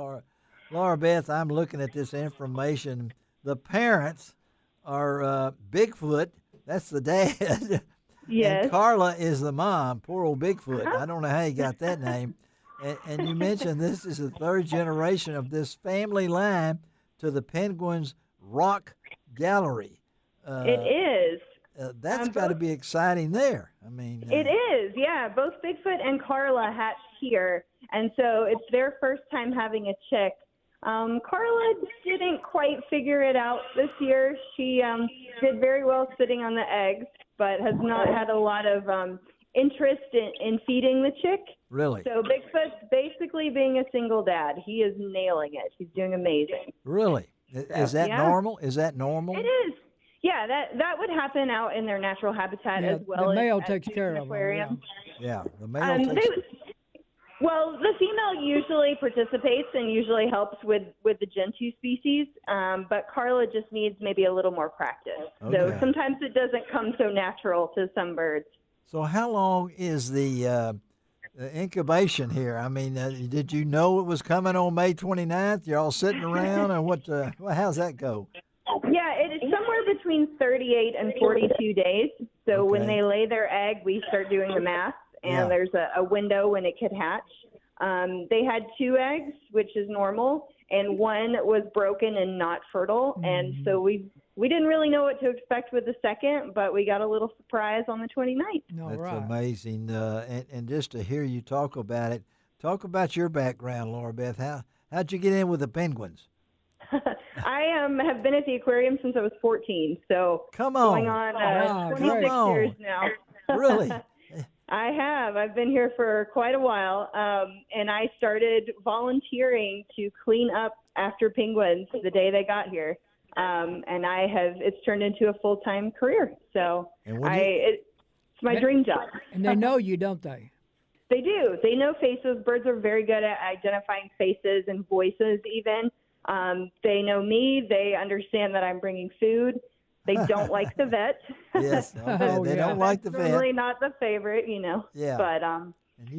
Loribeth, I'm looking at this information. The parents are Bigfoot. That's the dad. Yes. And Carla is the mom. Poor old Bigfoot. I don't know how you got that name. And you mentioned this is the third generation of this family line to the Penguins Rock Gallery. It is. That's got to be exciting there. I mean, it is, yeah. Both Bigfoot and Carla hatched here, and so it's their first time having a chick. Carla didn't quite figure it out this year. She did very well sitting on the eggs, but has not had a lot of interest in feeding the chick. Really? So Bigfoot's basically being a single dad. He is nailing it. He's doing amazing. Really? Is that normal? Is that normal? It is. Yeah, that would happen out in their natural habitat as well. The male as takes care of aquarium. them. Yeah, the male takes Well, the female usually participates and usually helps with the Gentoo species, but Carla just needs maybe a little more practice. Okay. So sometimes it doesn't come so natural to some birds. So how long is the incubation here? I mean, did you know it was coming on May 29th? You're all sitting around, or what? How's that go? Yeah, it is somewhere between 38 and 42 days. So when they lay their egg, we start doing the math, and there's a window when it could hatch. They had 2 eggs, which is normal, and one was broken and not fertile. And so we didn't really know what to expect with the second, but we got a little surprise on the 29th. That's amazing. And just to hear you talk about it, talk about your background, Loribeth. How'd you get in with the penguins? I have been at the aquarium since I was 14, so going on 26 years now. Really? I have. I've been here for quite a while, and I started volunteering to clean up after penguins the day they got here, and it's turned into a full-time career. So it's my dream job. And they know you, don't they? They do. They know faces. Birds are very good at identifying faces and voices even. They know me. They understand that I'm bringing food. They don't like the vet. Yes, they don't like the vet. Really not the favorite, Yeah. But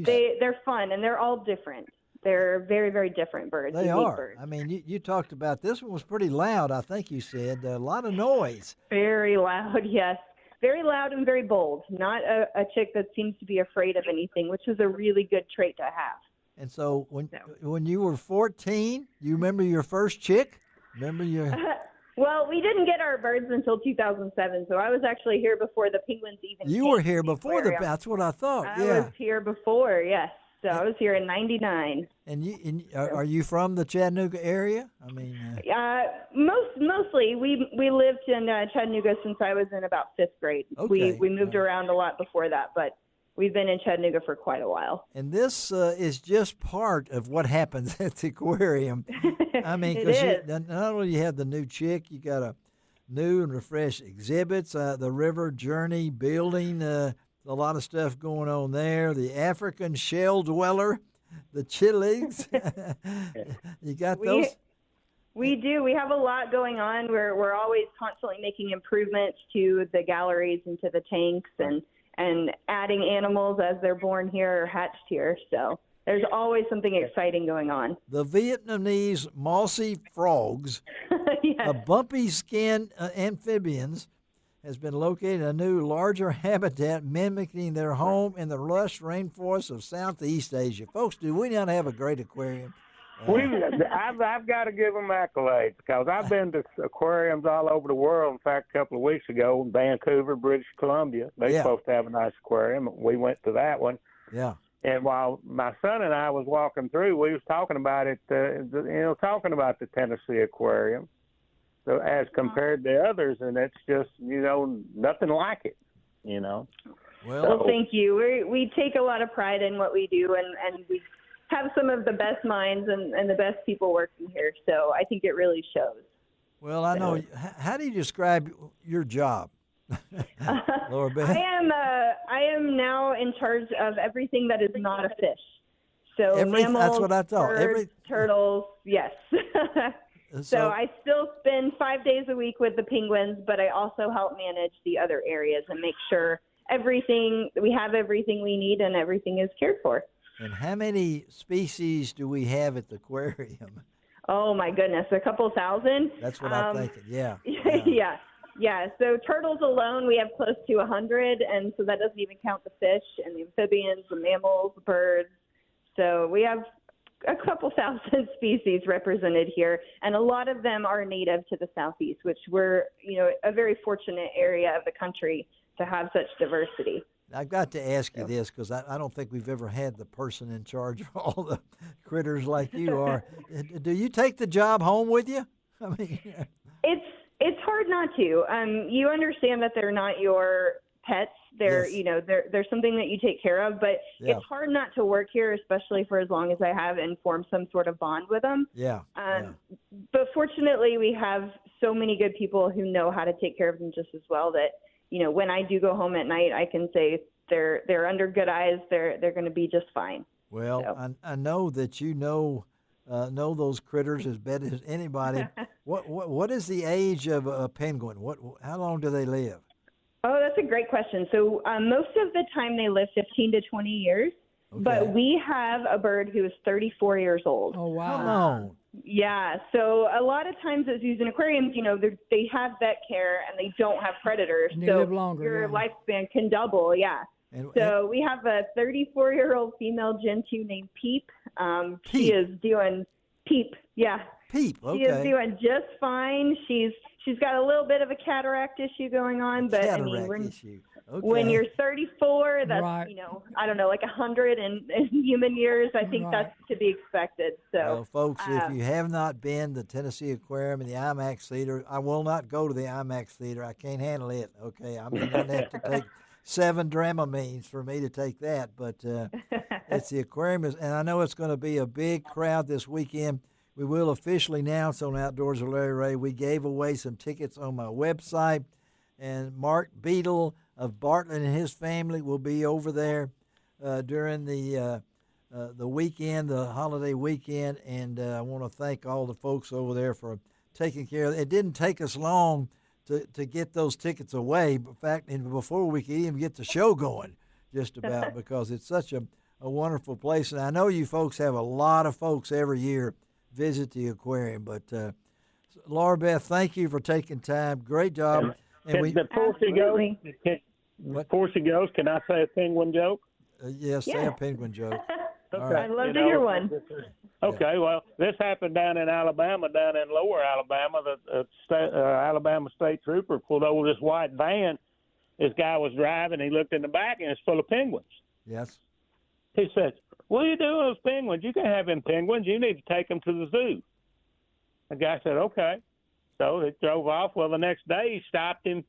they're fun, and they're all different. They're very, very different birds. They unique are. Birds. I mean, you talked about this one was pretty loud. I think you said a lot of noise. Very loud, yes. Very loud and very bold. Not a chick that seems to be afraid of anything, which is a really good trait to have. And so when you were 14, you remember your first chick? Remember your? Well, we didn't get our birds until 2007, so I was actually here before the penguins even. You were here before that's what I thought. I was here before, yes. So I was here in '99. And are you from the Chattanooga area? I mean, Mostly we lived in Chattanooga since I was in about 5th grade. Okay. We moved around a lot before that, but we've been in Chattanooga for quite a while. And this is just part of what happens at the aquarium. I mean, It because not only you have the new chick, you got a new and refreshed exhibits, the river journey building, a lot of stuff going on there. The African shell dweller, the chilies. You got those? We do. We have a lot going on. We're always constantly making improvements to the galleries and to the tanks and adding animals as they're born here or hatched here. So there's always something exciting going on. The Vietnamese mossy frogs, Yes. a bumpy skin amphibians, has been located in a new, larger habitat mimicking their home in the lush rainforests of Southeast Asia. Folks, do we not have a great aquarium? I've got to give them accolades because I've been to aquariums all over the world. In fact, a couple of weeks ago in Vancouver, British Columbia, they're supposed to have a nice aquarium. We went to that one. Yeah. And while my son and I was walking through, we was talking about it, talking about the Tennessee Aquarium, so as compared to others, and it's just, nothing like it, Well, Thank you. We take a lot of pride in what we do, and we have some of the best minds and the best people working here. So I think it really shows. Well, I know. How do you describe your job, Loribeth? I am now in charge of everything that is not a fish. So mammals, that's what I thought. birds, turtles, yes. So I still spend 5 days a week with the penguins, but I also help manage the other areas and make sure we have everything we need and everything is cared for. And how many species do we have at the aquarium? Oh my goodness, a couple thousand. That's what I'm thinking. Yeah. Yeah. So turtles alone, we have close to 100, and so that doesn't even count the fish and the amphibians, the mammals, the birds. So we have a couple thousand species represented here, and a lot of them are native to the Southeast, which we're, a very fortunate area of the country to have such diversity. I've got to ask you this because I don't think we've ever had the person in charge of all the critters like you are. Do you take the job home with you? I mean, it's hard not to. You understand that they're not your pets. They're they're something that you take care of, but it's hard not to work here, especially for as long as I have, and form some sort of bond with them. But fortunately, we have so many good people who know how to take care of them just as well that, when I do go home at night, I can say they're under good eyes. They're going to be just fine. Well, so. I know that you know those critters as better as anybody. What is the age of a penguin? How long do they live? Oh, that's a great question. So most of the time they live 15 to 20 years, but we have a bird who is 34 years old. Oh, wow. Come on. Yeah, so a lot of times as using aquariums, they have vet care and they don't have predators. And they so live longer, your lifespan can double, So we have a 34-year-old female Gentoo named Peep. She is doing Peep, Peep, okay. She is doing just fine. She's got a little bit of a cataract issue going on, but when you're 34, that's I don't know, like 100 in human years. I think that's to be expected. So, well, folks, if you have not been to the Tennessee Aquarium and the IMAX Theater, I will not go to the IMAX Theater. I can't handle it. Okay, I'm going to have to take 7 Dramamines for me to take that. But it's the aquarium, and I know it's going to be a big crowd this weekend. We will officially announce on Outdoors with Larry Ray. We gave away some tickets on my website, and Mark Beadle of Bartlett and his family will be over there during the weekend, the holiday weekend, and I want to thank all the folks over there for taking care of it. It didn't take us long to get those tickets away. In fact, before we could even get the show going, just about, because it's such a wonderful place. And I know you folks have a lot of folks every year visit the aquarium. But Loribeth, thank you for taking time. Great job. Before she goes, can I say a penguin joke? Yes, say a penguin joke. Okay. I'd love to hear one. Okay, well, this happened down in Alabama, down in lower Alabama. The Alabama state trooper pulled over this white van. This guy was driving. He looked in the back, and it's full of penguins. Yes. He said, what are you doing with those penguins? You can't have them penguins. You need to take them to the zoo. The guy said, okay. So they drove off. Well, the next day he stopped him,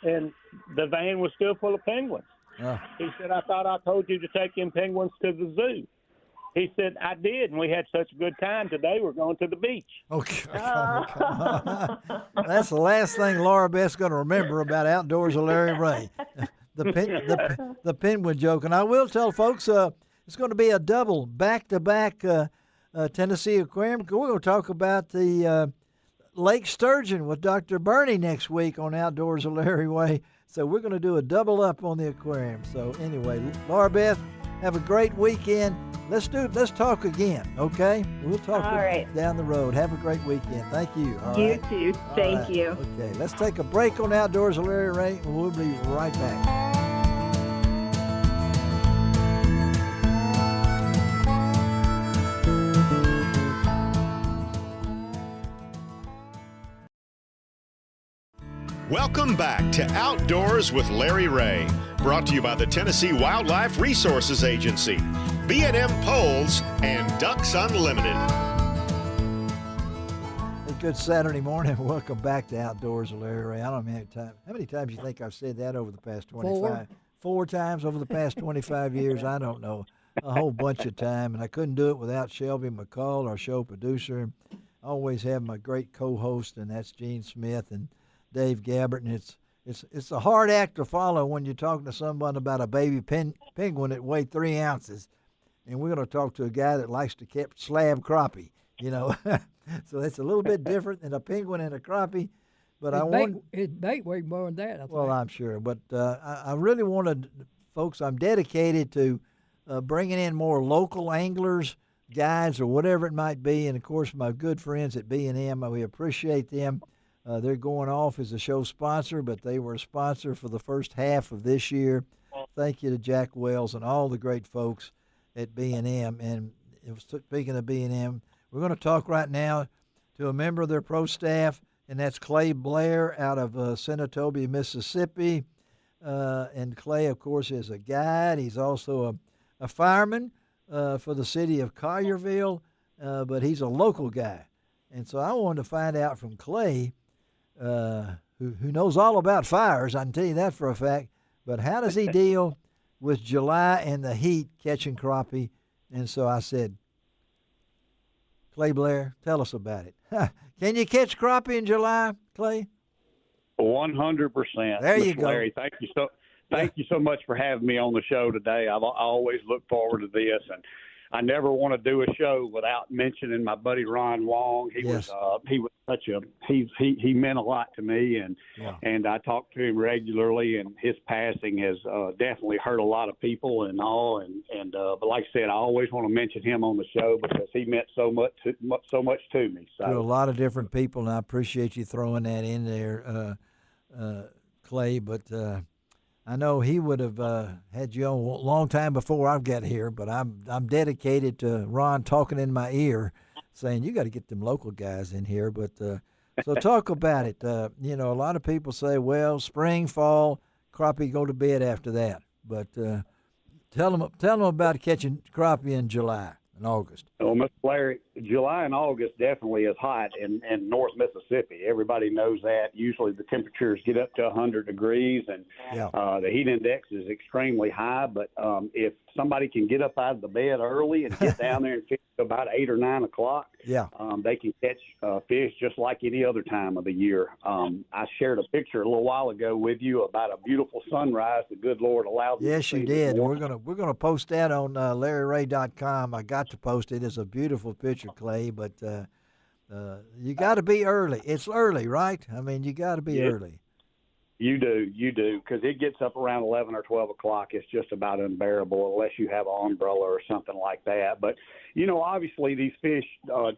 and the van was still full of penguins. He said, I thought I told you to take them penguins to the zoo. He said, I did, and we had such a good time today. We're going to the beach. Okay. That's the last thing Loribeth's going to remember about Outdoors with Larry Ray, the penguin joke. And I will tell folks it's going to be a double back-to-back Tennessee Aquarium. We're going to talk about the Lake Sturgeon with Dr. Bernie next week on Outdoors with Larry Ray. So we're going to do a double up on the aquarium. So anyway, Loribeth, have a great weekend. Let's talk again, okay? We'll talk down the road. Have a great weekend. Thank you. You too. Thank you. Okay, let's take a break on Outdoors with Larry Ray, and we'll be right back. Welcome back to Outdoors with Larry Ray, brought to you by the Tennessee Wildlife Resources Agency, B&M Poles, and Ducks Unlimited. Hey, good Saturday morning. Welcome back to Outdoors with Larry Ray. I don't know how many times you think I've said that over the past 25? Four times over the past 25 years. I don't know. A whole bunch of time, and I couldn't do it without Shelby McCall, our show producer. I always have my great co-host, and that's Gene Smith and Dave Gabbert, and it's a hard act to follow when you're talking to someone about a baby penguin that weighed 3 ounces, and we're going to talk to a guy that likes to catch slab crappie, So it's a little bit different than a penguin and a crappie, but his bait weighed more than that. I think. Well, I'm sure, but I really wanted, folks. I'm dedicated to bringing in more local anglers, guides, or whatever it might be, and of course my good friends at B&M. We appreciate them. They're going off as a show sponsor, but they were a sponsor for the first half of this year. Thank you to Jack Wells and all the great folks at B&M. And speaking of B&M, we're going to talk right now to a member of their pro staff, and that's Clay Blair out of Senatobia, Mississippi. And Clay, of course, is a guide. He's also a fireman for the city of Collierville, but he's a local guy. And so I wanted to find out from Clay, who knows all about fires, I can tell you that for a fact, but how does he deal with July and the heat catching crappie? And so I said, Clay Blair, tell us about it. Can you catch crappie in July, Clay? 100%. There you go. Larry, thank you so much for having me on the show today. I always look forward to this, and I never want to do a show without mentioning my buddy Ron Long. He was such he meant a lot to me, and I talk to him regularly. And his passing has definitely hurt a lot of people and all. And but like I said, I always want to mention him on the show because he meant so much to me. So to a lot of different people, and I appreciate you throwing that in there, Clay. But I know he would have had you on a long time before I got here, but I'm dedicated to Ron talking in my ear, saying you got to get them local guys in here. But so talk about it. A lot of people say, well, spring, fall, crappie go to bed after that. But tell them about catching crappie in July and August. Well, Mr. Larry, July and August definitely is hot in North Mississippi. Everybody knows that. Usually the temperatures get up to 100 degrees, and the heat index is extremely high. But if somebody can get up out of the bed early and get down there and fish about 8 or 9 o'clock, they can catch fish just like any other time of the year. I shared a picture a little while ago with you about a beautiful sunrise the good Lord allowed me to see. Yes, you did. And we're gonna post that on LarryRay.com. I got to post it. It's a beautiful picture, Clay, but you got to be early. It's early, right? I mean, you got to be early. You do, because it gets up around 11 or 12 o'clock. It's just about unbearable unless you have an umbrella or something like that. But, obviously these fish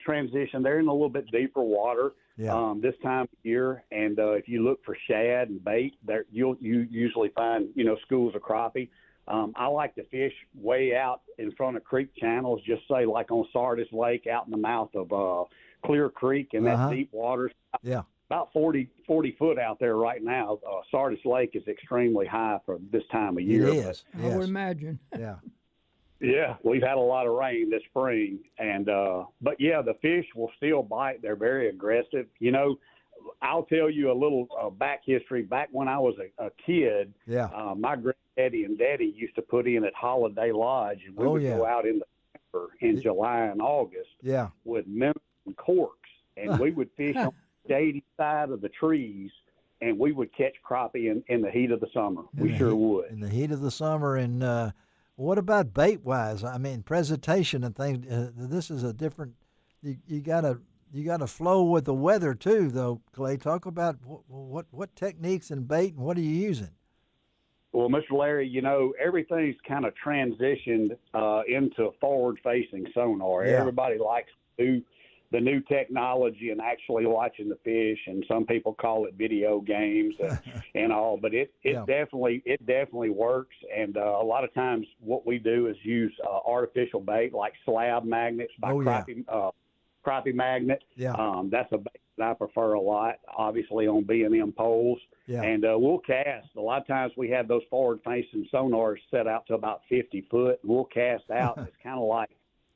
transition. They're in a little bit deeper water this time of year. And if you look for shad and bait, you usually find, schools of crappie. I like to fish way out in front of creek channels, just say like on Sardis Lake out in the mouth of Clear Creek, and that's deep water. Yeah. About 40 foot out there right now. Sardis Lake is extremely high for this time of year. It is. I would imagine. Yeah. Yeah, we've had a lot of rain this spring, and but yeah, the fish will still bite. They're very aggressive. You know, I'll tell you a little back history. Back when I was a kid, my granddaddy and daddy used to put in at Holiday Lodge, and we would go out in the summer in July and August with minnows and corks, and we would fish on the shady side of the trees, and we would catch crappie in the heat of the summer. We sure would. In the heat of the summer. And what about bait-wise? I mean, presentation and things. This is a different. You gotta flow with the weather too, though. Clay, talk about what techniques and bait and what are you using? Well, Mr. Larry, you know, everything's kind of transitioned into forward-facing sonar. Yeah. Everybody likes to do the new technology and actually watching the fish, and some people call it video games and all. But it definitely works. And a lot of times, what we do is use artificial bait like slab magnets by crappie magnet. That's a bait that I prefer a lot, obviously on B&M poles. And we'll cast. A lot of times we have those forward-facing sonars set out to about 50 foot. We'll cast out. It's kind of like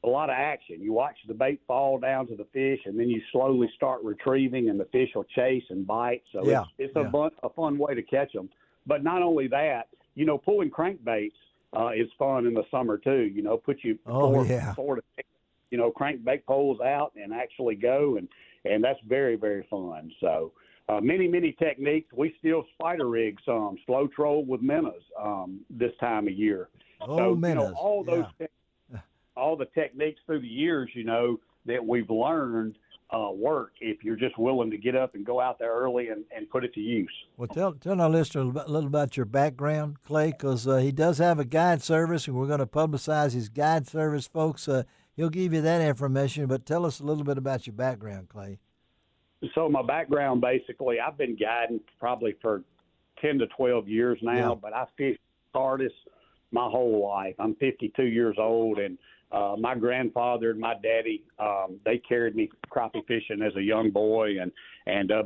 a lot of action. You watch the bait fall down to the fish, and then you slowly start retrieving, and the fish will chase and bite. So it's a fun way to catch them. But not only that, you know, pulling crankbaits is fun in the summer too. You know, put you four to six, you know, crankbait poles out and actually go, and that's very, very fun. So many techniques. We still spider rig some, slow troll with minnows this time of year. Minnows. You know, all the techniques through the years, you know, that we've learned work if you're just willing to get up and go out there early and put it to use. Well, tell our listener a little about your background, Clay, because he does have a guide service, and we're going to publicize his guide service, folks. He'll give you that information, but tell us a little bit about your background, Clay. So my background, basically, I've been guiding probably for 10 to 12 years now, but I fished Sardis my whole life. I'm 52 years old, and my grandfather and my daddy, they carried me crappie fishing as a young boy,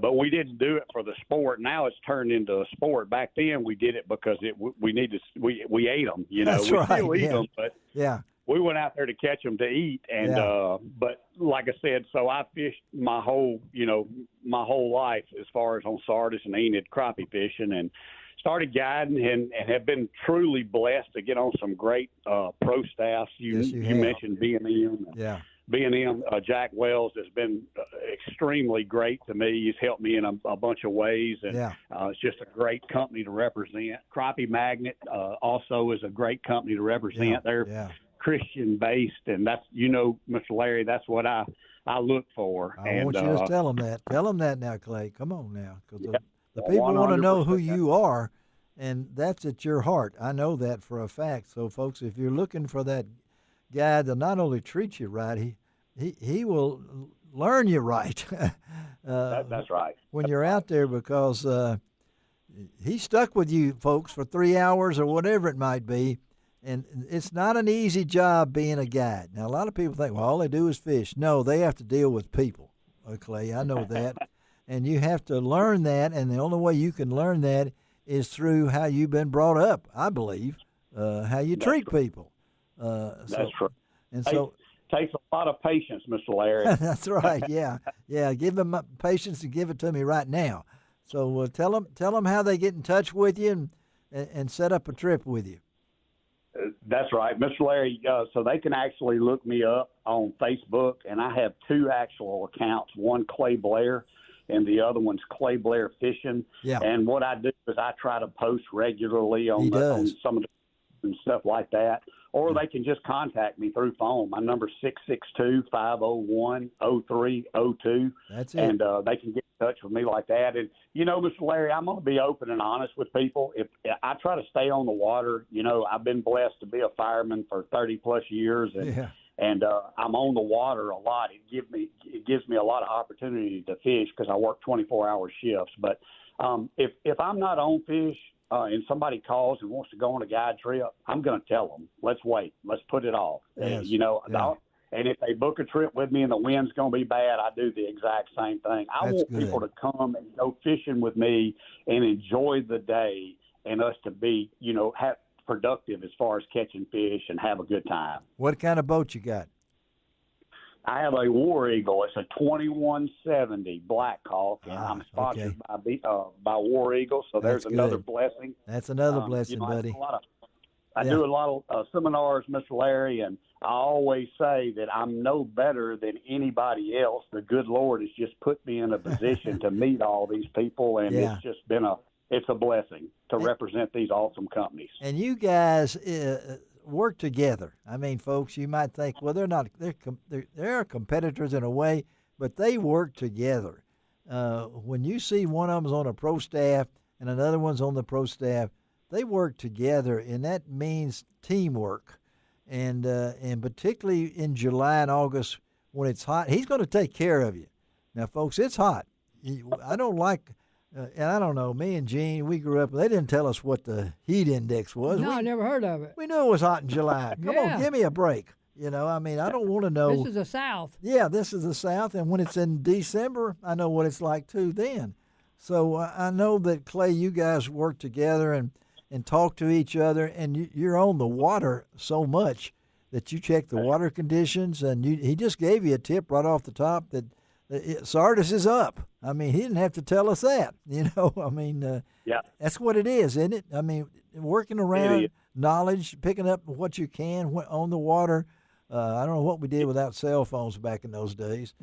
but we didn't do it for the sport. Now it's turned into a sport. Back then we did it because we ate them. You know, That's we right. still eat them, but we went out there to catch them to eat. And but like I said, so I fished my whole life as far as on Sardis and Enid crappie fishing, and started guiding and have been truly blessed to get on some great pro staffs. You mentioned B&M. B&M, Jack Wells has been extremely great to me. He's helped me in a bunch of ways, and it's just a great company to represent. Crappie Magnet also is a great company to represent. They're Christian-based, and that's, you know, Mr. Larry, that's what I look for. I want you to tell them that. Tell them that now, Clay. Come on now, because the people want to know who you are, and that's at your heart. I know that for a fact. So, folks, if you're looking for that guy to not only treat you right, he will learn you right. That's right. When you're out there, because he stuck with you, folks, for 3 hours or whatever it might be, and it's not an easy job being a guide. Now, a lot of people think, well, all they do is fish. No, they have to deal with people, Clay. I know that. And you have to learn that, and the only way you can learn that is through how you've been brought up, I believe, how you treat people. That's true. And so takes a lot of patience, Mr. Larry. That's right. Yeah. Give them patience and give it to me right now. So tell them how they get in touch with you and set up a trip with you. That's right, Mr. Larry. So they can actually look me up on Facebook, and I have two actual accounts. One, Clay Blair, and the other one's Clay Blair Fishing. Yeah. And what I do is I try to post regularly on some of the and stuff like that. Or they can just contact me through phone. My number's 662-501-0302. That's it. And they can get in touch with me like that. And, you know, Mr. Larry, I'm going to be open and honest with people. If I try to stay on the water, you know, I've been blessed to be a fireman for 30-plus years. And I'm on the water a lot. It gives me a lot of opportunity to fish because I work 24-hour shifts. But if I'm not on fish, and somebody calls and wants to go on a guide trip, I'm going to tell them, let's wait. Let's put it off. Yes. And if they book a trip with me and the wind's going to be bad, I do the exact same thing. I want people to come and go fishing with me and enjoy the day and us to be, you know, productive as far as catching fish and have a good time. What kind of boat you got? I have a War Eagle. It's a 2170 Black Hawk, and I'm sponsored by War Eagle, so there's another blessing. That's another blessing, buddy. I do a lot of seminars, Mr. Larry, and I always say that I'm no better than anybody else. The good Lord has just put me in a position to meet all these people, and it's just been it's a blessing to represent these awesome companies. And you guys work together. I mean, folks, you might think, well, they're competitors in a way, but they work together. When you see one of them's on a pro staff and another one's on the pro staff, they work together, and that means teamwork. And particularly in July and August when it's hot, he's going to take care of you. Now, folks, it's hot. I don't like. And I don't know, me and Gene, we grew up, they didn't tell us what the heat index was. No, I never heard of it. We knew it was hot in July. Come on, give me a break. You know, I mean, I don't want to know. This is the South. Yeah, this is the South. And when it's in December, I know what it's like, too, then. So I know that, Clay, you guys work together and talk to each other, and you're on the water so much that you check the water conditions. And he just gave you a tip right off the top that Sardis is up. I mean, he didn't have to tell us that, you know. I mean, that's what it is, isn't it? I mean, working around knowledge, picking up what you can on the water. I don't know what we did without cell phones back in those days.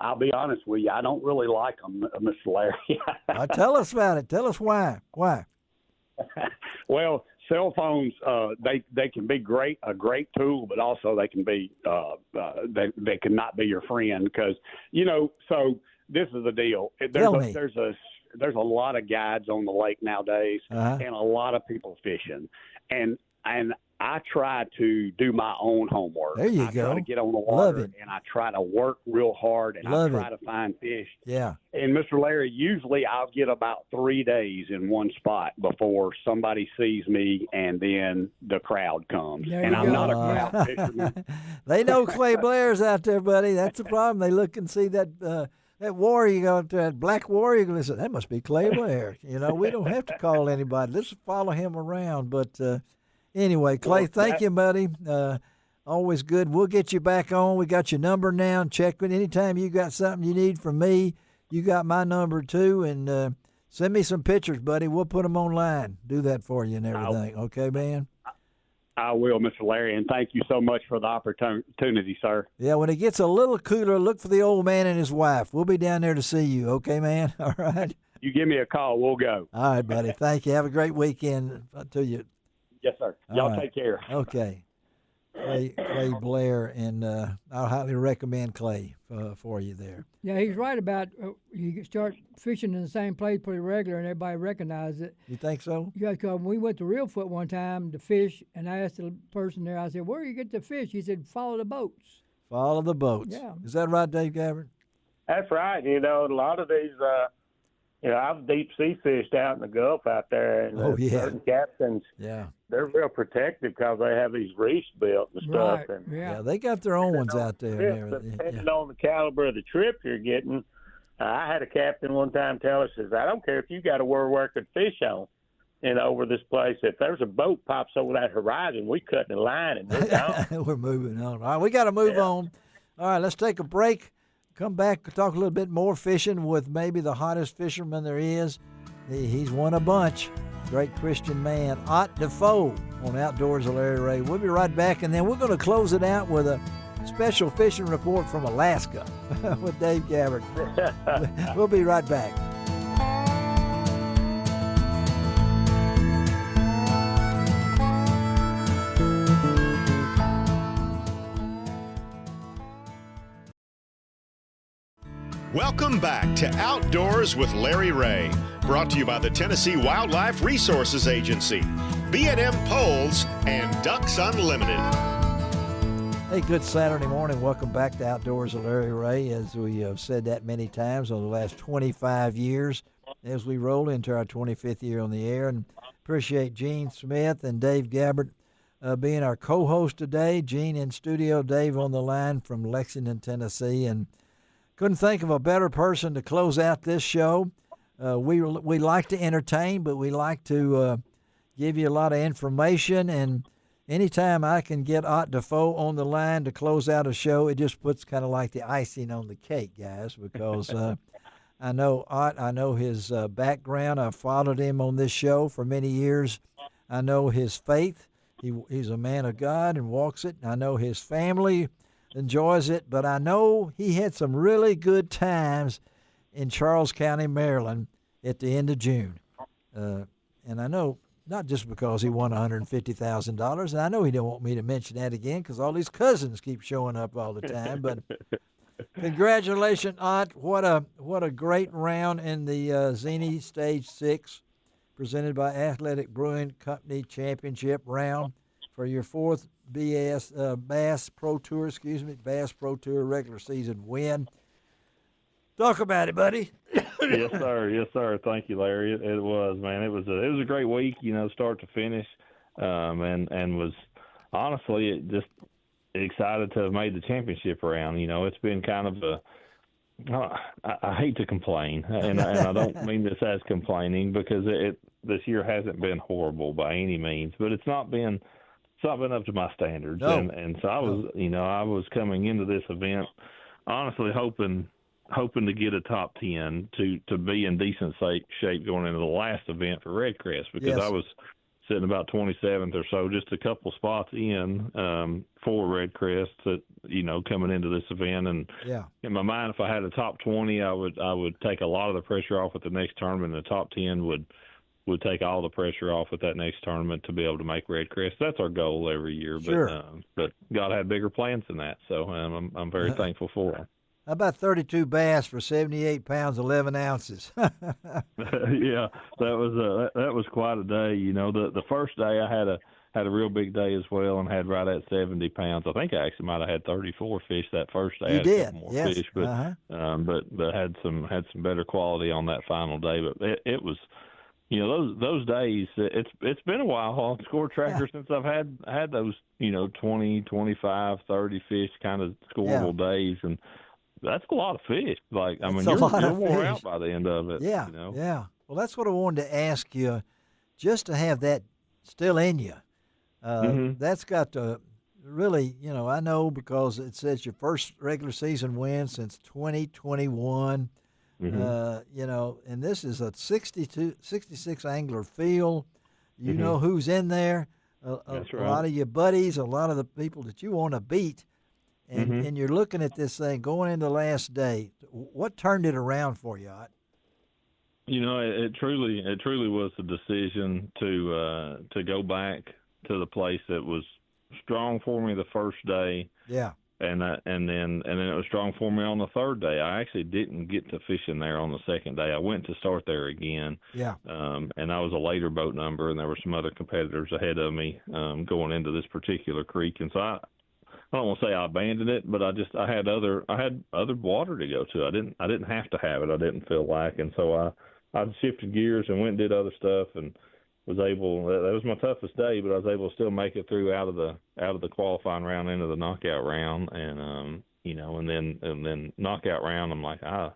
I'll be honest with you. I don't really like them, Mr. Larry. Tell us about it. Tell us why. Why? Well, cell phones, they can be a great tool, but also they can be they can not be your friend because, you know, so this is the deal. There's a lot of guides on the lake nowadays and a lot of people fishing. And I try to do my own homework. There you I go. try to get on the water, and I try to work real hard, and I try to find fish. Yeah. And, Mr. Larry, usually I'll get about 3 days in one spot before somebody sees me, and then the crowd comes. There and I'm go. not a crowd fisherman. They know Clay Blair's out there, buddy. That's the problem. They look and see that warrior, that black warrior, and they say, that must be Clay Blair. You know, we don't have to call anybody. Let's follow him around. But anyway, Clay, thank you, buddy. Always good. We'll get you back on. We got your number now. Check with anytime you got something you need from me. You got my number too, and send me some pictures, buddy. We'll put them online. Do that for you and everything. Okay, man? I will, Mr. Larry, and thank you so much for the opportunity, sir. Yeah, when it gets a little cooler, look for the old man and his wife. We'll be down there to see you. Okay, man? All right? You give me a call. We'll go. All right, buddy. Thank you. Have a great weekend to you. Yes, sir. Y'all take care. Okay. Clay Blair, and I highly recommend Clay for you there. Yeah, he's right about you start fishing in the same place pretty regular, and everybody recognizes it. You think so? Yeah, because we went to Reelfoot one time to fish, and I asked the person there, I said, where do you get the fish? He said, follow the boats. Follow the boats. Yeah. Is that right, Dave Gabbard? That's right. You know, a lot of these, I've deep sea fished out in the Gulf out there, and certain captains, they're real protective because they have these reefs built and stuff. Right. And yeah, they got their own ones out there. Depending on the caliber of the trip you're getting, I had a captain one time tell us, says, I don't care if you got a word where I could fish on, over this place. If there's a boat pops over that horizon, we cut the line and we're gone. We're moving on. All right, we got to move on. All right, let's take a break. Come back and talk a little bit more fishing with maybe the hottest fisherman there is. He's won a bunch. Great Christian man, Ott Defoe on Outdoors with Larry Ray. We'll be right back, and then we're going to close it out with a special fishing report from Alaska with Dave Gabbard. We'll be right back. Welcome back to Outdoors with Larry Ray, brought to you by the Tennessee Wildlife Resources Agency, B&M Poles, and Ducks Unlimited. Hey, good Saturday morning. Welcome back to Outdoors with Larry Ray. As we have said that many times over the last 25 years, as we roll into our 25th year on the air, and appreciate Gene Smith and Dave Gabbard being our co-host today. Gene in studio, Dave on the line from Lexington, Tennessee, and couldn't think of a better person to close out this show. We like to entertain, but we like to give you a lot of information. And anytime I can get Ott Defoe on the line to close out a show, it just puts kind of like the icing on the cake, guys, because I know Ott, I know his background. I've followed him on this show for many years. I know his faith. He's a man of God and walks it. I know his family enjoys it, but I know he had some really good times in Charles County, Maryland at the end of June. And I know not just because he won $150,000, and I know he don't want me to mention that again because all his cousins keep showing up all the time, but congratulations, Ott. What a great round in the Zini Stage 6 presented by Athletic Brewing Company Championship round for your fourth Bass Pro Tour, Bass Pro Tour regular season win. Talk about it, buddy. Yes, sir. Yes, sir. Thank you, Larry. It was, man. It was a great week, start to finish, and was honestly just excited to have made the championship round. It's been kind of I hate to complain, and I don't mean this as complaining because this year hasn't been horrible by any means, but it's not been up to my standards. No. And so I was coming into this event honestly hoping to get a top 10 to be in decent shape going into the last event for Redcrest, because Yes. I was sitting about 27th or so, just a couple spots in for Redcrest that, coming into this event. And in my mind, if I had a top 20, I would take a lot of the pressure off at the next tournament. The top 10 would take all the pressure off at that next tournament to be able to make Redcrest. That's our goal every year. Sure. But God had bigger plans than that, so I'm very thankful for it. How about 32 bass for 78 pounds, 11 ounces? Yeah, that was quite a day. The first day I had a real big day as well and had right at 70 pounds. I think I actually might have had 34 fish that first day. You I had a did, couple more yes. fish, but had some better quality on that final day. But it was, those days. It's been a while on Score Tracker since I've had those 20, 25, 30 fish kind of scoreable days, and that's a lot of fish. You're wore out by the end of it. Yeah, yeah. Well, that's what I wanted to ask you, just to have that still in you. That's got to really, I know because it says your first regular season win since 2021. And this is a 66 angler field. You know who's in there. That's right. A lot of your buddies, a lot of the people that you want to beat. And you're looking at this thing going into the last day. What turned it around for you, Ott? It truly was the decision to go back to the place that was strong for me the first day. Yeah. And then it was strong for me on the third day. I actually didn't get to fishing there on the second day. I went to start there again. Yeah. And I was a later boat number, and there were some other competitors ahead of me going into this particular creek, and so I don't want to say I abandoned it, but I had other water to go to. I didn't have to have it. I didn't feel like, and so I shifted gears and went and did other stuff, and was able. That was my toughest day, but I was able to still make it through out of the qualifying round into the knockout round, and and then knockout round. I'm like, I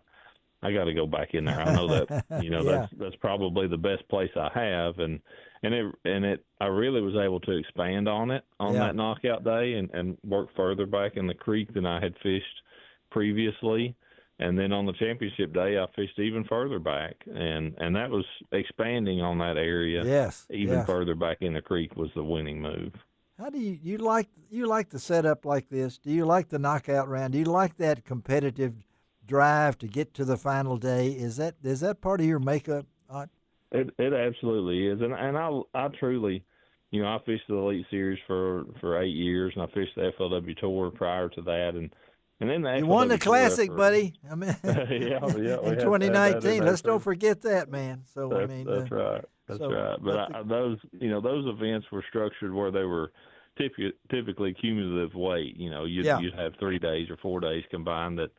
got to go back in there. I know that that's probably the best place I have, and I really was able to expand on it that knockout day and work further back in the creek than I had fished previously. And then on the championship day, I fished even further back, and that was expanding on that area. Yes, even further back in the creek was the winning move. How do you like the setup like this? Do you like the knockout round? Do you like that competitive drive to get to the final day? Is that part of your makeup? It absolutely is, and I truly, I fished the Elite Series for 8 years, and I fished the FLW Tour prior to that, and then you won the Classic, buddy. I mean, yeah, in 2019. Let's don't forget that, man. So that's right. That's right. But those events were structured where they were typically cumulative weight. You'd have 3 days or 4 days combined that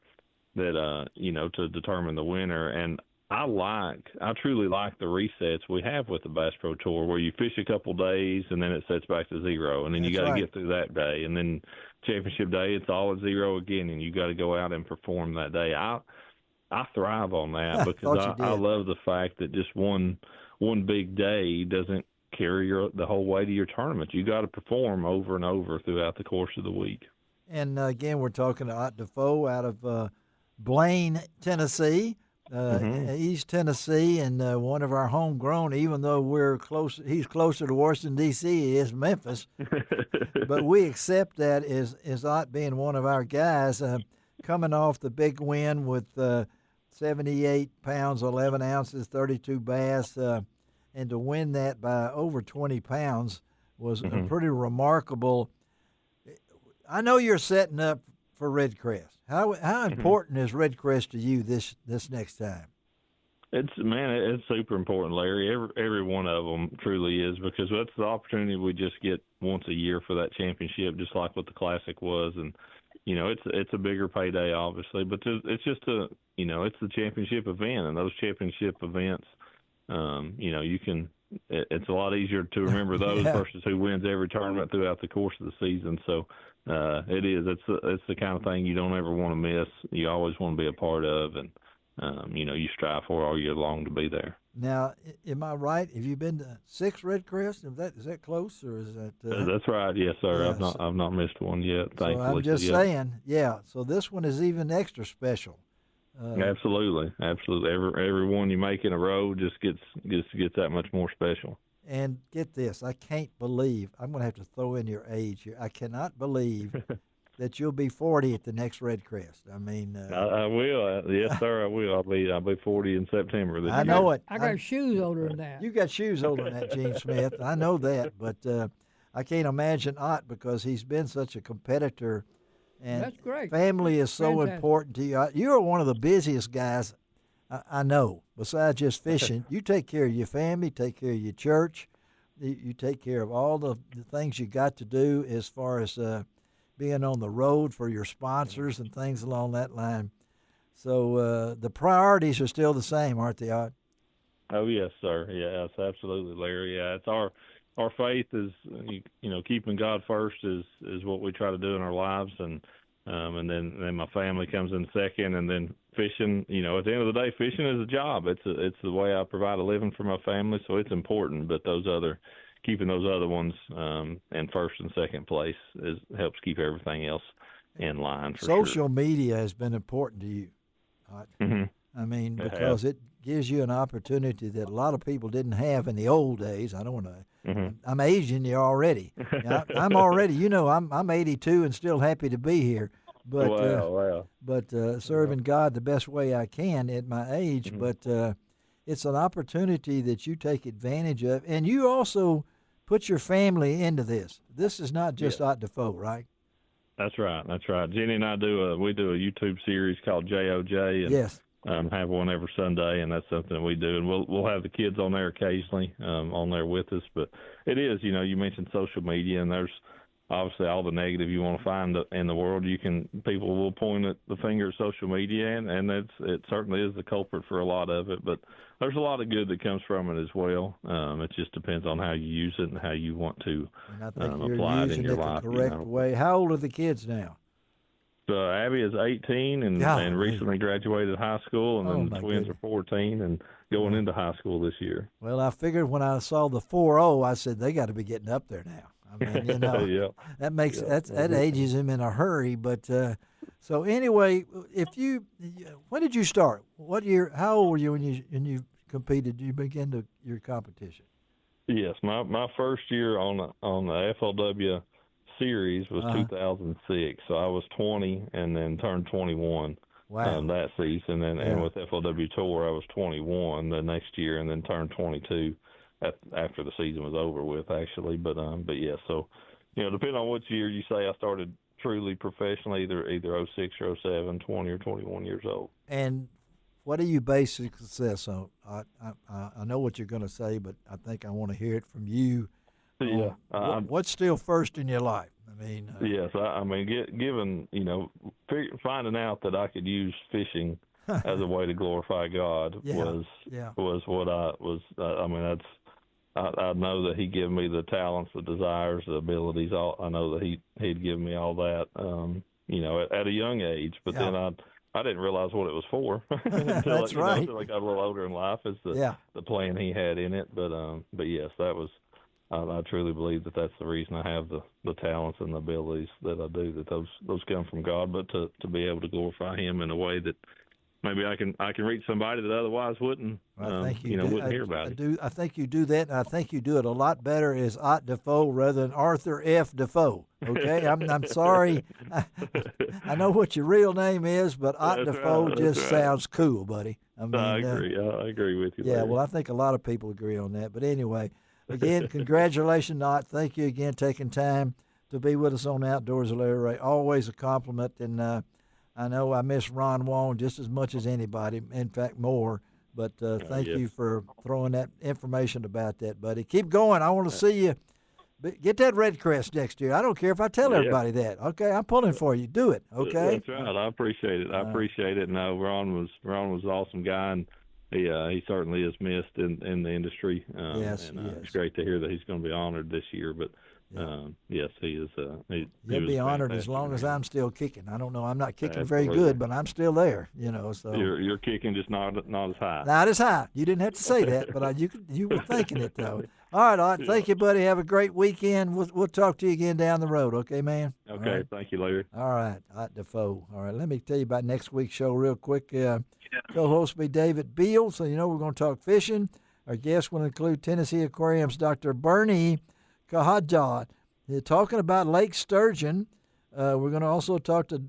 to determine the winner. And I truly like the resets we have with the Bass Pro Tour, where you fish a couple days and then it sets back to zero, and then you got to get through that day, and then championship day it's all at zero again, and you got to go out and perform that day. I thrive on that because I love the fact that just one big day doesn't carry the whole way to your tournament. You got to perform over and over throughout the course of the week. And again, we're talking to Ott Defoe out of Blaine, Tennessee, East Tennessee, and one of our homegrown. Even though we're close, he's closer to Washington D.C. he is Memphis, but we accept that as Ott being one of our guys, coming off the big win with 78 pounds, 11 ounces, 32 bass, and to win that by over 20 pounds was pretty remarkable. I know you're setting up for Red Crest. How important is Red Crest to you this next time? It's super important, Larry. Every one of them truly is, because that's the opportunity we just get once a year for that championship, just like what the Classic was. And it's a bigger payday, obviously, but it's just it's the championship event, and those championship events, it's a lot easier to remember those versus who wins every tournament throughout the course of the season. So it is. It's the kind of thing you don't ever want to miss. You always want to be a part of, and you strive for all year long to be there. Now, am I right? Have you been to 6 Red Crest? Is that close, or is that? That's right. Yes, sir. Yeah, I've not missed one yet. Thankfully. So I'm just saying, So this one is even extra special. Absolutely. Every one you make in a row just gets that much more special. And get this, I can't believe, I'm going to have to throw in your age here. I cannot believe that you'll be 40 at the next Red Crest. I mean, I will. Yes, sir, I will. I'll be 40 in September this year. I know it. I got shoes older than that. You got shoes older than that, Gene Smith. I know that, but I can't imagine Ott, because he's been such a competitor. And that's great. Family is so important to you. You're one of the busiest guys I know, besides just fishing. You take care of your family, take care of your church. You take care of all the things you got to do as far as being on the road for your sponsors and things along that line. So the priorities are still the same, aren't they, Ott? Oh, yes, sir. Yes, absolutely, Larry. Yeah, it's our faith is, keeping God first is what we try to do in our lives, and then my family comes in second, and then fishing. At the end of the day, fishing is a job. It's the way I provide a living for my family, so it's important. But keeping those other ones in first and second place helps keep everything else in line. Social media has been important to you, Ott. I mean, because it gives you an opportunity that a lot of people didn't have in the old days. I don't want to. I'm aging you already. I'm already. I'm 82 and still happy to be here. But wow. But serving God the best way I can at my age. But it's an opportunity that you take advantage of, and you also put your family into this. This is not just Ott Defoe, right? That's right. Jenny and I do a YouTube series called JOJ, and yes. Have one every Sunday, and that's something that we do, and we'll have the kids on there occasionally, on there with us. But it is, you mentioned social media, and there's obviously all the negative you want to find in the world. People will point at the finger at social media, and it certainly is the culprit for a lot of it. But there's a lot of good that comes from it as well. It just depends on how you use it and how you want to apply it in your life. The correct way. How old are the kids now? Abby is 18 and recently graduated high school, and then the twins are 14 and going into high school this year. Well, I figured when I saw the 4.0, I said they got to be getting up there now. I mean, that makes that ages him in a hurry. But so anyway, when did you start? What year? How old were you when you competed? Did you begin your competition? Yes, my first year on the FLW series was 2006, so I was 20 and then turned 21 that season, and with FLW Tour I was 21 the next year, and then turned 22 after the season was over with, actually. But yeah, so depending on which year you say I started truly professionally, either 06 or 07, 20 or 21 years old. And what do you base success on? I know what you're going to say, but I think I want to hear it from you. Yeah. What's still first in your life? I mean, yes. Given finding out that I could use fishing as a way to glorify God was what I was. I know that He gave me the talents, the desires, the abilities. I know that He'd given me all that. At a young age, but then I didn't realize what it was for That's right. Until I got a little older in life, is the plan He had in it. But yes, that was I truly believe that that's the reason I have the talents and the abilities that I do. That those come from God, but to be able to glorify Him in a way that maybe I can reach somebody that otherwise wouldn't. Wouldn't hear about it. I think you do that, and I think you do it a lot better as Ott Defoe rather than Arthur F. Defoe. Okay, I'm sorry. I know what your real name is, but Ott Defoe just sounds cool, buddy. I mean, I agree. I agree with you. Yeah, Larry. well, I think a lot of people agree on that. But anyway, again, congratulations, Ott. Thank you again taking time to be with us on Outdoors with Larry Ray. Always a compliment, and I know I miss Ron Wong just as much as anybody, in fact, more. But thank you for throwing that information about that, buddy. Keep going. I want to see you. Get that red crest next year. I don't care if I tell everybody that. Okay, I'm pulling for you. Do it. Okay. That's right. I appreciate it. I appreciate it. No, Ron was an awesome guy, and he certainly is missed in the industry. Yes, it's great to hear that he's going to be honored this year. But yes, he is. He'll be honored as long as I'm still kicking. I don't know. I'm not kicking very good, but I'm still there. So you're kicking, just not as high. Not as high. You didn't have to say that, but you were thinking it though. All right, Ott. Thank you, buddy. Have a great weekend. We'll talk to you again down the road. Okay, man. Okay. Right. Thank you, Larry. All right, Ott Defoe. All right. Let me tell you about next week's show real quick. Co-host will be David Beal. So we're going to talk fishing. Our guests will include Tennessee Aquarium's Dr. Bernie Kahajad. They're talking about Lake Sturgeon. We're going to also talk to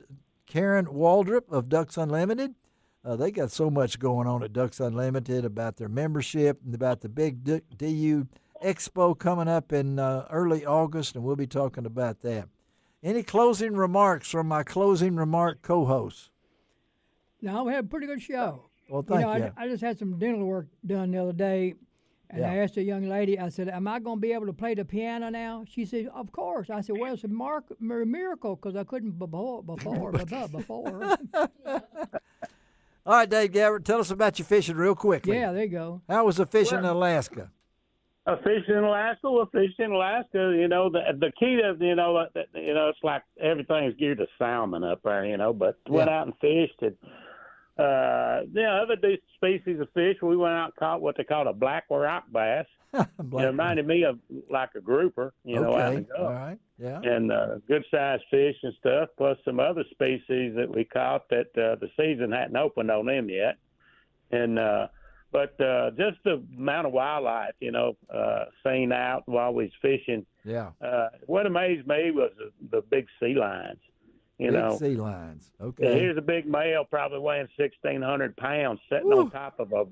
Karen Waldrop of Ducks Unlimited. They got so much going on at Ducks Unlimited about their membership and about the big DU Expo coming up in early August, and we'll be talking about that. Any closing remarks from my closing remark co-host? No, we had a pretty good show. Well, thank you. I just had some dental work done the other day, and I asked a young lady, I said, am I going to be able to play the piano now? She said, of course. I said, well, it's a miracle because I couldn't before. All right, Dave Gabbard, tell us about your fishing real quickly. Yeah, there you go. How was the fishing in Alaska? Fishing in Alaska, the key to, it's like everything's geared to salmon up there, but went out and fished. And, other decent species of fish, we went out and caught what they call a black rock bass. It reminded me of like a grouper, out in the Gulf. All right, yeah. And good-sized fish and stuff, plus some other species that we caught that the season hadn't opened on them yet. And But just the amount of wildlife, seen out while we was fishing. Yeah. What amazed me was the big sea lions. Big sea lions. Okay. Here's a big male, probably weighing 1,600 pounds, sitting on top of a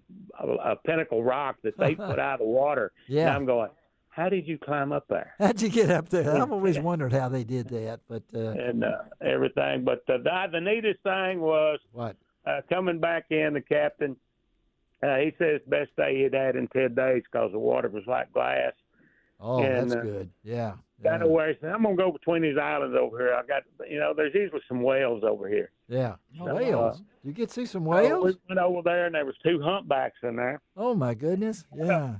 pinnacle rock that they put out of the water. Yeah. And I'm going, how did you climb up there? How'd you get up there? I've always wondered how they did that. But and everything. But the neatest thing was what? Coming back in, the captain, he said it's the best day he'd had in 10 days because the water was like glass. Oh, and, that's good. Yeah. Got away. He said, I'm going to go between these islands over here. I got, there's usually some whales over here. Yeah. Whales? You get to see some whales? We went over there, and there was 2 humpbacks in there. Oh, my goodness. Yeah.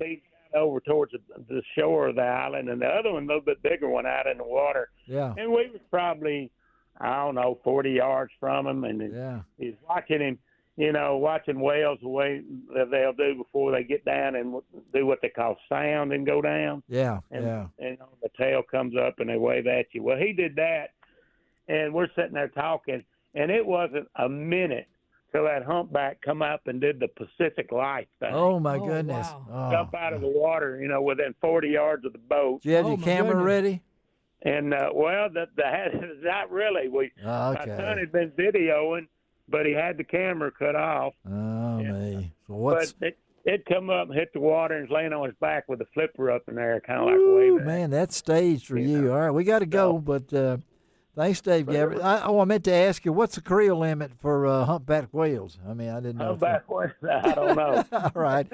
Over towards the shore of the island, and the other one, a little bit bigger one, out in the water. Yeah. And we was probably, 40 yards from him, and he's watching him, watching whales the way that they'll do before they get down and do what they call sound and go down. Yeah, and the tail comes up and they wave at you. Well, he did that, and we're sitting there talking, and it wasn't a minute till that humpback come up and did the Pacific Life thing. Oh, my goodness. Wow. Jump out of the water, within 40 yards of the boat. Did you have your camera ready? And, not really. My son had been videoing, but he had the camera cut off. Oh, me. So but it come up and hit the water and was laying on his back with the flipper up in there, kind of like waving. Man, that's staged for you. All right, we got to go, but thanks, Dave Gabbard. I meant to ask you, what's the creel limit for humpback whales? I mean, I didn't know. Humpback whales? I don't know. All right.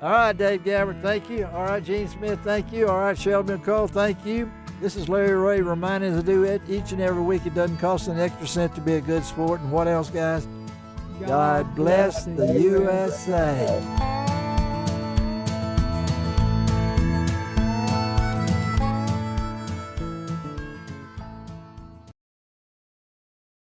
All right, Dave Gabbard, thank you. All right, Gene Smith, thank you. All right, Shelby McCall, thank you. This is Larry Ray reminding us to do it each and every week. It doesn't cost an extra cent to be a good sport. And what else, guys? God bless the USA.